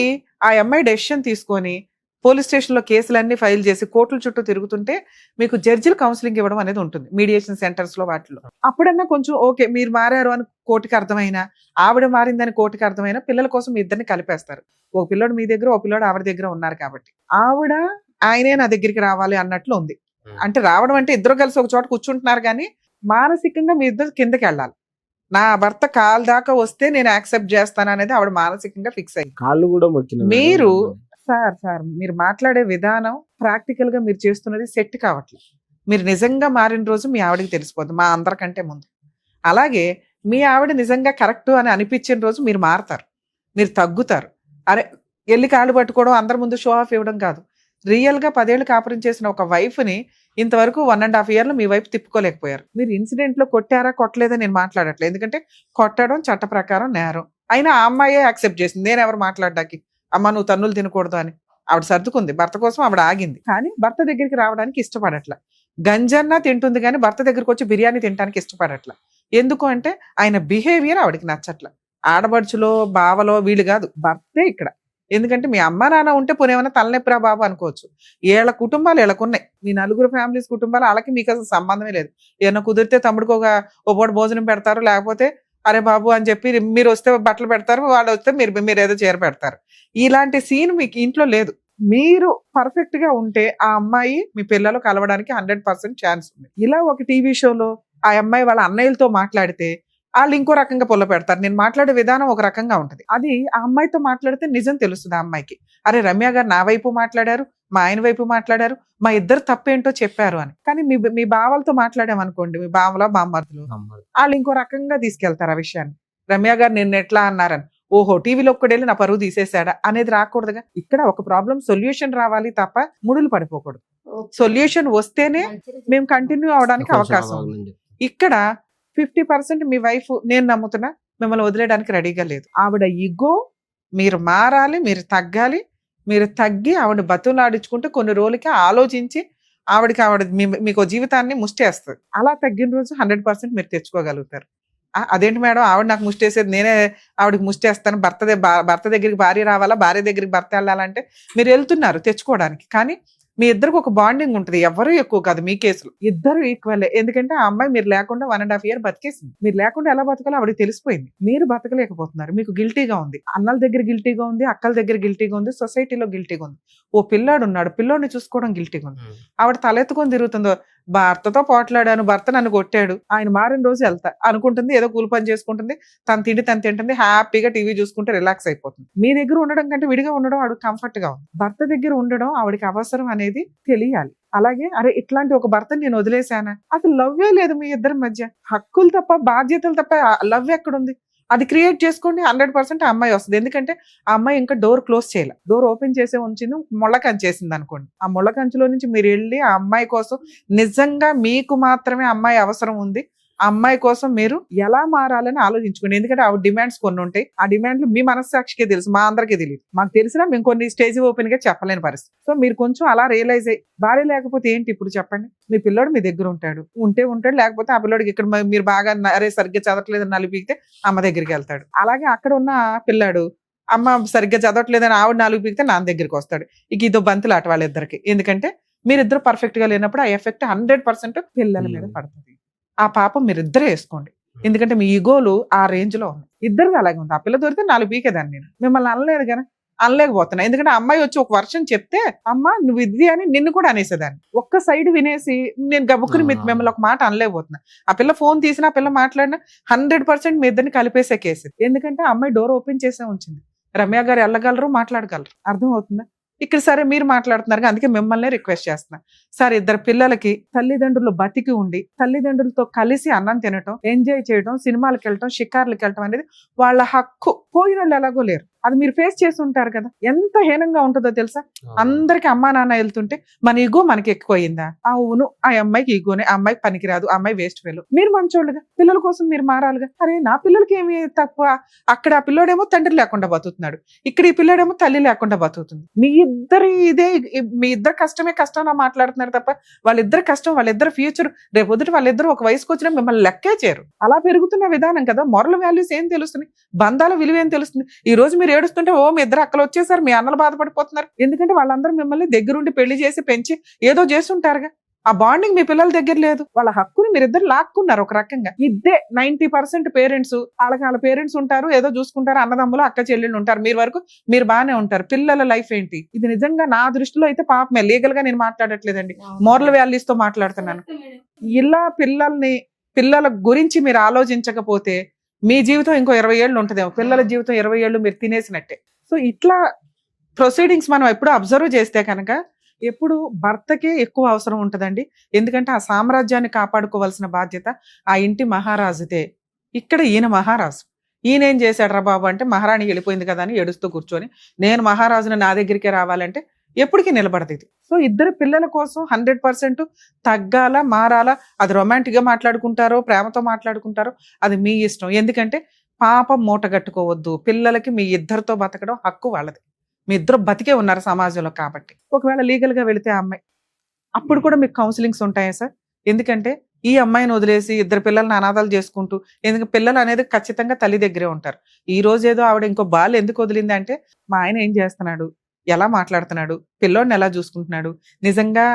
ఆ అమ్మాయి డెసిషన్ తీసుకొని పోలీస్ స్టేషన్లో కేసులన్నీ ఫైల్ చేసి కోర్టుల చుట్టూ తిరుగుతుంటే మీకు జడ్జిలు కౌన్సిలింగ్ ఇవ్వడం అనేది ఉంటుంది మీడియేషన్ సెంటర్స్ లో, వాటిలో. అప్పుడన్నా కొంచెం ఓకే, మీరు మారారు అని కోర్టుకి అర్థమైనా, ఆవిడ మారిందని కోర్టుకి అర్థమైనా, పిల్లల కోసం మీ ఇద్దరిని కలిపేస్తారు. ఒక పిల్లోడు మీ దగ్గర, ఒక పిల్లోడు ఆవిడ దగ్గర ఉన్నారు కాబట్టి ఆవిడ ఆయనే నా దగ్గరికి రావాలి అన్నట్లు ఉంది. అంటే రావడం అంటే ఇద్దరు కలిసి ఒక చోట కూర్చుంటున్నారు, కానీ మానసికంగా మీ ఇద్దరు కిందకి వెళ్ళాలి. నా భర్త కాలు దాకా వస్తే నేను యాక్సెప్ట్ చేస్తాను అనేది ఆవిడ మానసికంగా ఫిక్స్ అయ్యింది. కాళ్ళు కూడా మొక్కిన మీరు సార్ మీరు మాట్లాడే విధానం, ప్రాక్టికల్ గా మీరు చేస్తున్నది సెట్ కావట్లేదు. మీరు నిజంగా మారిన రోజు మీ ఆవిడకి తెలిసిపోద్ది, మా అందరికంటే ముందు. అలాగే మీ ఆవిడ నిజంగా కరెక్ట్ అని అనిపించిన రోజు మీరు మారతారు, మీరు తగ్గుతారు. అరే ఎల్లి కాళ్ళు పట్టుకోవడం, అందరి ముందు షో ఆఫ్ ఇవ్వడం కాదు. రియల్ గా 10 ఏళ్ళు కాపురం చేసిన ఒక వైఫ్ ని ఇంతవరకు 1.5 years మీ వైపు తిప్పుకోలేకపోయారు. మీరు ఇన్సిడెంట్ లో కొట్టారా కొట్టలేదా నేను మాట్లాడట్లేదు, ఎందుకంటే కొట్టడం చట్ట ప్రకారం నేరం. అయినా ఆ అమ్మాయే యాక్సెప్ట్ చేసింది, నేను ఎవరు మాట్లాడడానికి, అమ్మ నువ్వు తన్నులు తినకూడదు అని. ఆవిడ సర్దుకుంది, భర్త కోసం ఆవిడ ఆగింది, కానీ భర్త దగ్గరికి రావడానికి ఇష్టపడట్ల. గంజన్నా తింటుంది కానీ భర్త దగ్గరికి వచ్చి బిర్యానీ తినడానికి ఇష్టపడట్ల. ఎందుకు అంటే ఆయన బిహేవియర్ ఆవిడకి నచ్చట్ల. ఆడబడుచులో బావలో వీళ్ళు కాదు, భర్తే ఇక్కడ. ఎందుకంటే మీ అమ్మ నాన్న ఉంటే పోనేమన్నా తలనొప్పిరా బాబు అనుకోవచ్చు, ఏళ్ళ కుటుంబాలు వీళ్ళకున్నాయి. మీ 4 ఫ్యామిలీస్ కుటుంబాలు, వాళ్ళకి మీకు అసలు సంబంధమే లేదు. ఏమన్నా కుదిరితే తమ్ముడికి ఒక పూట భోజనం పెడతారు, లేకపోతే అరే బాబు అని చెప్పి మీరు వస్తే బట్టలు పెడతారు, వాళ్ళు వస్తే మీరు ఏదో చీర పెడతారు. ఇలాంటి సీన్ మీకు ఇంట్లో లేదు. మీరు పర్ఫెక్ట్ గా ఉంటే ఆ అమ్మాయి మీ పిల్లలు కలవడానికి 100% ఛాన్స్ ఉంది. ఇలా ఒక టీవీ షోలో ఆ అమ్మాయి వాళ్ళ అన్నయ్యలతో మాట్లాడితే వాళ్ళు ఇంకో రకంగా పొల్ల పెడతారు. నేను మాట్లాడే విధానం ఒక రకంగా ఉంటుంది, అది ఆ అమ్మాయితో మాట్లాడితే నిజం తెలుస్తుంది ఆ అమ్మాయికి. అరే రమ్య గారు నా వైపు మాట్లాడారు, మా ఆయన వైపు మాట్లాడారు, మా ఇద్దరు తప్పేంటో చెప్పారు అని. కానీ మీ బావలతో మాట్లాడామనుకోండి, మీ బావల బామ్మర్దులు, వాళ్ళు ఇంకో రకంగా తీసుకెళ్తారు ఆ విషయాన్ని. రమ్య గారు నిన్న ఎట్లా అన్నారని, ఓహో టీవీలో ఒక్కడేళ్ళి నా పరువు తీసేశాడా అనేది రాకూడదుగా. ఇక్కడ ఒక ప్రాబ్లం సొల్యూషన్ రావాలి తప్ప ముడులు పడిపోకూడదు. సొల్యూషన్ వస్తేనే మేము కంటిన్యూ అవడానికి అవకాశం ఉంది. ఇక్కడ 50% మీ వైఫ్ నేను నమ్ముతున్నా మిమ్మల్ని వదిలేయడానికి రెడీగా లేదు. ఆవిడ ఈగో, మీరు మారాలి, మీరు తగ్గాలి. మీరు తగ్గి ఆవిడ బతులాడించుకుంటే కొన్ని రోజులకి ఆలోచించి ఆవిడ మీకు జీవితాన్ని ముష్టేస్తుంది. అలా తగ్గిన రోజు 100% మీరు తెచ్చుకోగలుగుతారు. అదేంటి మేడం ఆవిడ నాకు ముష్టేసేది, నేనే ఆవిడకి ముష్టేస్తాను, భర్త దగ్గరికి భార్య రావాలా, భార్య దగ్గరికి భర్త వెళ్ళాలంటే మీరు వెళ్తున్నారు తెచ్చుకోవడానికి. కానీ మీ ఇద్దరికి ఒక బాండింగ్ ఉంటుంది, ఎవరు ఎక్కువ కాదు మీ కేసులో, ఇద్దరు ఈక్వల్. ఎందుకంటే ఆ అమ్మాయి మీరు లేకుండా 1.5 years బతికేసింది. మీరు లేకుండా ఎలా బతకాలో ఆవిడకి తెలిసిపోయింది. మీరు బతకలేకపోతున్నారు, మీకు గిల్టీగా ఉంది, అన్నల దగ్గర గిల్టీగా ఉంది, అక్కల దగ్గర గిల్టీగా ఉంది, సొసైటీలో గిల్టీగా ఉంది. ఓ పిల్లాడు ఉన్నాడు, పిల్లోడిని చూసుకోవడం గిల్టీగా ఉంది. ఆవిడ తలెత్తుకొని తిరుగుతుందో, భర్తతో పోట్లాడాను, భర్త నన్ను కొట్టాడు, ఆయన మారిన రోజు వెళ్తా అనుకుంటుంది, ఏదో కూలి పని చేసుకుంటుంది, తన తిండి తను తింటుంది, హ్యాపీగా టీవీ చూసుకుంటే రిలాక్స్ అయిపోతుంది. మీ దగ్గర ఉండడం కంటే విడిగా ఉండడం ఆవిడకి కంఫర్ట్ గా ఉంది. భర్త దగ్గర ఉండడం ఆవిడకి అవసరం అనేది తెలియాలి. అలాగే అరే ఇట్లాంటి ఒక భర్తని నేను వదిలేశానా, అసలు లవ్వే లేదు మీ ఇద్దరి మధ్య, హక్కులు తప్ప బాధ్యతలు తప్ప లవ్ ఎక్కడుంది? అది క్రియేట్ చేసుకోండి, 100% ఆ అమ్మాయి వస్తుంది. ఎందుకంటే ఆ అమ్మాయి ఇంకా డోర్ క్లోజ్ చేయాలి, డోర్ ఓపెన్ చేసే ఉంచింది, ముళ్ళకంచి చేసింది అనుకోండి. ఆ ముళ్ళకంచులో నుంచి మీరు వెళ్ళి ఆ అమ్మాయి కోసం నిజంగా మీకు మాత్రమే అమ్మాయి అవసరం ఉంది, ఆ అమ్మాయి కోసం మీరు ఎలా మారాలని ఆలోచించుకోండి. ఎందుకంటే ఆవిడ డిమాండ్స్ కొన్ని ఉంటాయి, ఆ డిమాండ్లు మీ మనస్సాక్షికే తెలుసు, మా అందరికీ తెలియదు. మాకు తెలిసినా మేము కొన్ని స్టేజ్ ఓపెన్ గా చెప్పలేని పరిస్థితి. సో మీరు కొంచెం అలా రియలైజ్ అయ్యి, భార్య లేకపోతే ఏంటి ఇప్పుడు చెప్పండి, మీ పిల్లోడు మీ దగ్గర ఉంటాడు, ఉంటాడు, లేకపోతే ఆ పిల్లోడికి ఇక్కడ మీరు బాగా అరే సరిగ్గా చదవట్లేదని నలిపితే అమ్మ దగ్గరికి వెళ్తాడు. అలాగే అక్కడ ఉన్న పిల్లాడు అమ్మ సరిగ్గా చదవట్లేదని ఆవిడ నాలుగు పీకితే నాన్న దగ్గరికి వస్తాడు. ఇక ఇదో బంతులాట వాళ్ళిద్దరికి. ఎందుకంటే మీరిద్దరు పర్ఫెక్ట్ గా లేనప్పుడు ఆ ఎఫెక్ట్ 100% పిల్లల మీద పడుతుంది. ఆ పాపం మీరిద్దరే వేసుకోండి, ఎందుకంటే మీ ఈగోలు ఆ రేంజ్ లో ఉన్నాయి. ఇద్దరిది అలాగే ఉంది. ఆ పిల్ల దొరికితే 4 పీకేదాన్ని నేను, మిమ్మల్ని అనలేదు కదా. అనలేకపోతున్నా. ఎందుకంటే అమ్మాయి వచ్చి ఒక వర్షం చెప్తే అమ్మ నువ్వు ఇది అని నిన్ను కూడా అనేసేదాన్ని. ఒక్క సైడ్ వినేసి నేను గబుక్కుని మిమ్మల్ని ఒక మాట అనలేకపోతున్నా. ఆ పిల్ల ఫోన్ తీసినా ఆ పిల్ల మాట్లాడినా 100% మీ ఇద్దరిని కలిపేసే కేసు. ఎందుకంటే అమ్మాయి డోర్ ఓపెన్ చేసే ఉంచింది. రమ్య గారు వెళ్ళగలరు, మాట్లాడగలరు. అర్థం అవుతుందా? ఇక్కడ సరే మీరు మాట్లాడుతున్నారు, అందుకే మిమ్మల్ని రిక్వెస్ట్ చేస్తున్నా. సార్, ఇద్దరు పిల్లలకి తల్లిదండ్రులు బతికి ఉండి తల్లిదండ్రులతో కలిసి అన్నం తినటం, ఎంజాయ్ చేయడం, సినిమాలకు వెళ్ళటం, షికార్లకు వెళ్ళటం అనేది వాళ్ళ హక్కు. పోయిన వాళ్ళు ఎలాగో లేరు. అది మీరు ఫేస్ చేసి ఉంటారు కదా. ఎంత హీనంగా ఉంటుందో తెలుసా? అందరికి అమ్మా నాన్న వెళ్తుంటే మన ఈగో మనకి ఎక్కువయిందా? అవును, ఆ అమ్మాయికి ఈగోనే, ఆ అమ్మాయికి పనికిరాదు, ఆ అమ్మాయి వేస్ట్ ఫెలో. మీరు మంచోళ్ళుగా పిల్లల కోసం మీరు మారాలిగా. అరే నా పిల్లలకి ఏమి తక్కువ? అక్కడ ఆ పిల్లోడేమో తండ్రి లేకుండా బతుకుతున్నాడు, ఇక్కడ ఈ పిల్లోడేమో తల్లి లేకుండా బతుకుతుంది. మీ ఇద్దరు కష్టమే కష్టంగా మాట్లాడుతున్నారు తప్ప వాళ్ళిద్దరు కష్టం, వాళ్ళిద్దరు ఫ్యూచర్, రేపొద్దుట వాళ్ళిద్దరు ఒక వయసుకు వచ్చినా మిమ్మల్ని లెక్కే చేయరు. అలా పెరుగుతున్న విధానం కదా. మొరల్ వాల్యూస్ ఏం తెలుస్తుంది? బంధాల విలువ ఏం తెలుస్తుంది? ఈ రోజు మీరు ఏడుస్తుంటే ఓ మీ ఇద్దరు అక్కలు వచ్చేసారు, మీ అన్నలు బాధపడిపోతున్నారు. ఎందుకంటే వాళ్ళందరూ మిమ్మల్ని దగ్గరుండి పెళ్లి చేసి పెంచి ఏదో చేస్తుంటారుగా. ఆ బాండింగ్ మీ పిల్లల దగ్గర లేదు. వాళ్ళ హక్కుని మీరిద్దరు లాక్కున్నారు ఒక రకంగా. ఇదే 90% పేరెంట్స్, వాళ్ళ పేరెంట్స్ ఉంటారు, ఏదో చూసుకుంటారు, అన్నదమ్ములు అక్క చెల్లెళ్ళు ఉంటారు, మీరు వరకు మీరు బాగానే ఉంటారు. పిల్లల లైఫ్ ఏంటి? ఇది నిజంగా నా దృష్టిలో అయితే పాపమే. లీగల్ గా నేను మాట్లాడట్లేదండి, మోరల్ వాల్యూస్ తో మాట్లాడుతున్నాను. ఇలా పిల్లల గురించి మీరు ఆలోచించకపోతే మీ జీవితం ఇంకో 20 ఏళ్ళు ఉంటుందేమో, పిల్లల జీవితం 20 ఏళ్ళు మీరు తినేసినట్టే. సో ఇట్లా ప్రొసీడింగ్స్ మనం ఎప్పుడు అబ్జర్వ్ చేస్తే కనుక ఎప్పుడు భర్తకే ఎక్కువ అవసరం ఉంటుందండి. ఎందుకంటే ఆ సామ్రాజ్యాన్ని కాపాడుకోవాల్సిన బాధ్యత ఆ ఇంటి మహారాజుదే. ఇక్కడ ఈయన మహారాజు. ఈయన ఏం చేశాడు రా బాబు అంటే, మహారాణి వెళ్ళిపోయింది కదా అని ఏడుస్తూ కూర్చొని నేను మహారాజును నా దగ్గరికే రావాలంటే ఎప్పటికీ నిలబడదు ఇది. సో ఇద్దరు పిల్లల కోసం 100% తగ్గాల, మారాలా. అది రొమాంటిక్ గా మాట్లాడుకుంటారో ప్రేమతో మాట్లాడుకుంటారో అది మీ ఇష్టం. ఎందుకంటే పాపం మూట కట్టుకోవద్దు. పిల్లలకి మీ ఇద్దరితో బతకడం హక్కు వాళ్ళది. మీ ఇద్దరు బతికే ఉన్నారు సమాజంలో కాబట్టి. ఒకవేళ లీగల్ గా వెళితే అమ్మాయి, అప్పుడు కూడా మీకు కౌన్సిలింగ్స్ ఉంటాయా సార్? ఎందుకంటే ఈ అమ్మాయిని వదిలేసి ఇద్దరు పిల్లల్ని అనాథాలు చేసుకుంటూ, ఎందుకంటే పిల్లలు అనేది ఖచ్చితంగా తల్లి దగ్గరే ఉంటారు. ఈ రోజు ఏదో ఆవిడ ఇంకో బాల్ ఎందుకు వదిలింది అంటే, మా ఆయన ఏం చేస్తున్నాడు, ఎలా మాట్లాడుతున్నాడు, పిల్లోడిని ఎలా చూసుకుంటున్నాడు, నిజంగా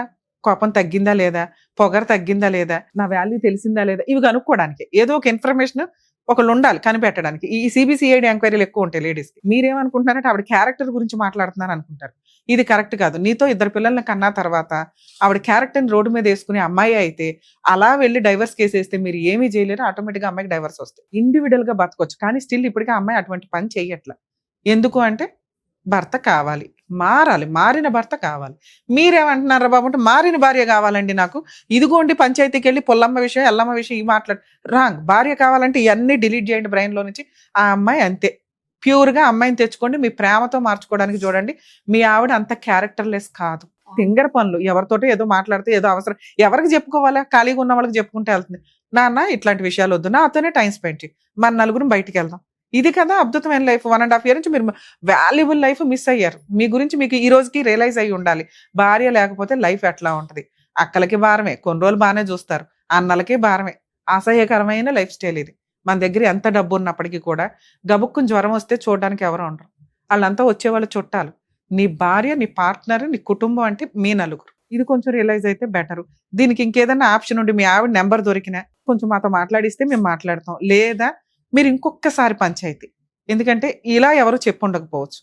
కోపం తగ్గిందా లేదా, పొగరు తగ్గిందా లేదా, నా వాల్యూ తెలిసిందా లేదా, ఇవి కనుక్కోవడానికి ఏదో ఒక ఇన్ఫర్మేషన్ ఒకళ్ళు ఉండాలి కనిపెట్టడానికి. ఈ సిబిసిఐడి ఎంక్వైరీలు ఎక్కువ ఉంటాయి లేడీస్కి. మీరేమనుకుంటున్నారంటే ఆవిడ క్యారెక్టర్ గురించి మాట్లాడుతున్నారు అనుకుంటారు. ఇది కరెక్ట్ కాదు. నీతో ఇద్దరు పిల్లల్ని కన్నా తర్వాత ఆవిడ క్యారెక్టర్ని రోడ్డు మీద వేసుకునే అమ్మాయి అయితే అలా వెళ్ళి డైవర్స్ కేసు వేస్తే మీరు ఏమీ చేయలేరు. ఆటోమేటిక్గా అమ్మాయికి డైవర్స్ వస్తాయి. ఇండివిడువల్ గా బతకొచ్చు, కానీ స్టిల్ ఇప్పటికీ అమ్మాయి అటువంటి పని చెయ్యట్లా. ఎందుకు అంటే భర్త కావాలి, మారాలి, మారిన భర్త కావాలి. మీరేమంటున్నారా బాబు అంటే, మారిన భార్య కావాలండి నాకు. ఇదిగోండి పంచాయతీకి వెళ్ళి పొల్లమ్మ విషయం ఎల్లమ్మ విషయం ఈ మాట్లాడు. రాంగ్. భార్య కావాలంటే ఇవన్నీ డిలీట్ చేయండి బ్రెయిన్ లో నుంచి. ఆ అమ్మాయి అంతే ప్యూర్ గా అమ్మాయిని తెచ్చుకోండి, మీ ప్రేమతో మార్చుకోవడానికి చూడండి. మీ ఆవిడ అంత క్యారెక్టర్లెస్ కాదు. ఫింగర్ పనులు, ఎవరితోటో ఏదో మాట్లాడితే ఏదో అవసరం, ఎవరికి చెప్పుకోవాలా? ఖాళీగా ఉన్న వాళ్ళకి చెప్పుకుంటే వెళ్తుంది. నాన్న ఇట్లాంటి విషయాలు వద్దు, నాతోనే టైం స్పెండ్ చేయి, మన నలుగురు బయటికి వెళ్దాం. ఇది కదా అద్భుతమైన లైఫ్. 1.5 years నుంచి మీరు వాల్యుబుల్ లైఫ్ మిస్ అయ్యారు. మీ గురించి మీకు ఈ రోజుకి రియలైజ్ అయ్యి ఉండాలి. భార్య లేకపోతే లైఫ్ ఎట్లా ఉంటది. అక్కలకి భారమే, కొన్ని రోజులు బాగానే చూస్తారు, అన్నలకి భారమే. అసహ్యకరమైన లైఫ్ స్టైల్ ఇది. మన దగ్గర ఎంత డబ్బు ఉన్నప్పటికీ కూడా గబుక్కుని జ్వరం వస్తే చూడడానికి ఎవరు ఉండరు. వాళ్ళంతా వచ్చేవాళ్ళు చుట్టాలు. నీ భార్య, నీ పార్ట్నర్, నీ కుటుంబం అంటే మీ నలుగురు. ఇది కొంచెం రియలైజ్ అయితే బెటర్. దీనికి ఇంకేదైనా ఆప్షన్ ఉండి మీ ఆవిడ నెంబర్ దొరికినా కొంచెం మాతో మాట్లాడిస్తే మేము మాట్లాడతాం. లేదా మీరు ఇంకొకసారి పంచాయతీ, ఎందుకంటే ఇలా ఎవరు చెప్పుండకపోవచ్చు,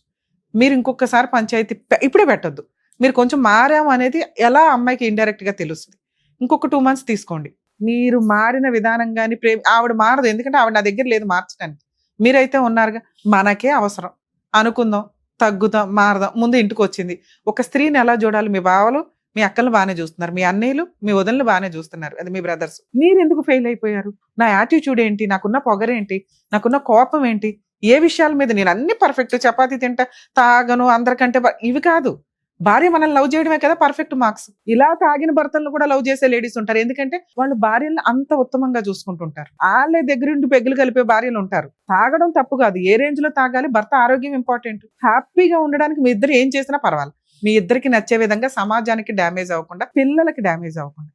మీరు ఇంకొకసారి పంచాయతీ ఇప్పుడే పెట్టొద్దు. మీరు కొంచెం మారాము అనేది ఎలా అమ్మాయికి ఇండైరెక్ట్ గా తెలుస్తుంది. ఇంకొక 2 months తీసుకోండి. మీరు మారిన విధానం కానీ ఆవిడ మారదు, ఎందుకంటే ఆవిడ నా దగ్గర లేదు మార్చడానికి. మీరైతే ఉన్నారుగా. మనకే అవసరం అనుకుందాం, తగ్గుదాం, మారదాం. ముందు ఇంటికి వచ్చింది ఒక స్త్రీని ఎలా చూడాలి? మీ బావలు మీ అక్కలు బాగానే చూస్తున్నారు, మీ అన్నయ్యలు మీ వదనలు బాగానే చూస్తున్నారు, అది మీ బ్రదర్స్. మీరు ఎందుకు ఫెయిల్ అయిపోయారు? నా యాటిట్యూడ్ ఏంటి, నాకున్న పొగరేంటి, నాకున్న కోపం ఏంటి, ఏ విషయాల మీద? నేను అన్ని పర్ఫెక్ట్, చపాతీ తింటా, తాగను, అందరికంటే ఇవి కాదు. భార్య మనల్ని లవ్ చేయడమే కదా పర్ఫెక్ట్ మార్క్స్. ఇలా తాగిన భర్తలను కూడా లవ్ చేసే లేడీస్ ఉంటారు, ఎందుకంటే వాళ్ళు భార్యలను అంత ఉత్తమంగా చూసుకుంటుంటారు. వాళ్ళే దగ్గరుండి పెగ్గులు కలిపే భార్యలు ఉంటారు. తాగడం తప్పు కాదు, ఏ రేంజ్ లో తాగాలి, భర్త ఆరోగ్యం ఇంపార్టెంట్. హ్యాపీగా ఉండడానికి మీ ఇద్దరు ఏం చేసినా పర్వాలేదు. మీ ఇద్దరికి నచ్చే విధంగా, సమాజానికి డ్యామేజ్ అవ్వకుండా, పిల్లలకి డ్యామేజ్ అవ్వకుండా,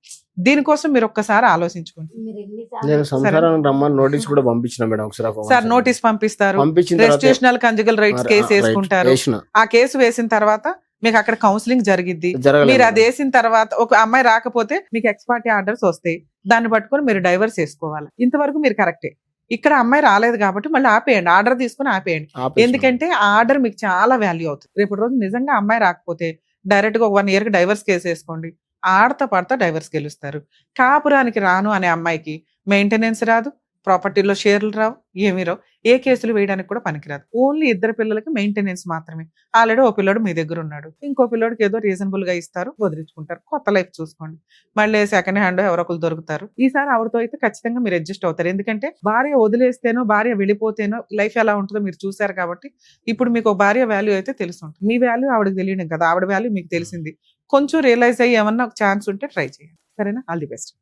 దీనికోసం మీరు ఒక్కసారి ఆలోచించుకోండి. నేను సంసారానికి రమ్మని నోటీస్ కూడా పంపించిన మేడం ఒకసారి. సార్ నోటీస్ పంపిస్తారు, రెస్టిట్యూషనల్ కంజుగల్ రైట్స్ కేసు వేసుకుంటారు. ఆ కేసు వేసిన తర్వాత మీకు అక్కడ కౌన్సిలింగ్ జరిగిద్ది. మీరు అది వేసిన తర్వాత ఒక అమ్మాయి రాకపోతే మీకు ఎక్స్పార్టీ ఆర్డర్స్ వస్తాయి, దాన్ని పట్టుకొని మీరు డైవర్స్ చేసుకోవాలి. ఇంతవరకు మీరు కరెక్టే. ఇక్కడ అమ్మాయి రాలేదు కాబట్టి మళ్ళీ ఆపేయండి, ఆర్డర్ తీసుకుని ఆపేయండి. ఆపేసి ఎందుకంటే ఆ ఆర్డర్ మీకు చాలా వాల్యూ అవుతుంది. రేపటి రోజు నిజంగా అమ్మాయి రాకపోతే డైరెక్ట్ గా ఒక 1 year కి డైవర్స్ కేసు వేసుకోండి, ఆడతా పడతా డైవర్స్ గెలుస్తారు. కాపురానికి రాను అనే అమ్మాయికి మెయింటెనెన్స్ రాదు, ప్రాపర్టీలో షేర్లు రావు, ఏమీ రావు, ఏ కేసులు వేయడానికి కూడా పనికిరాదు. ఓన్లీ 2 పిల్లలకి మెయింటెనెన్స్ మాత్రమే. ఆల్రెడీ ఓ పిల్లోడు మీ దగ్గర ఉన్నాడు, ఇంకో పిల్లోడికి ఏదో రీజనబుల్ గా ఇస్తారు, వదిలించుకుంటారు, కొత్త లైఫ్ చూసుకోండి. మళ్ళీ సెకండ్ హ్యాండ్ ఎవరో ఒకరు దొరుకుతారు. ఈసారి ఆవిడతో అయితే ఖచ్చితంగా మీరు అడ్జస్ట్ అవుతారు. ఎందుకంటే భార్య వదిలేస్తేనో భార్య వెళ్ళిపోతేనో లైఫ్ ఎలా ఉంటుందో మీరు చూసారు కాబట్టి ఇప్పుడు మీకు భార్య వాల్యూ అయితే తెలుసుంటుంది. మీ వాల్యూ ఆవిడకి తెలియడం కదా, ఆవిడ వాల్యూ మీకు తెలిసింది. కొంచెం రియలైజ్ అయ్యి ఏమన్నా ఒక ఛాన్స్ ఉంటే ట్రై చేయండి. సరేనా? All the best.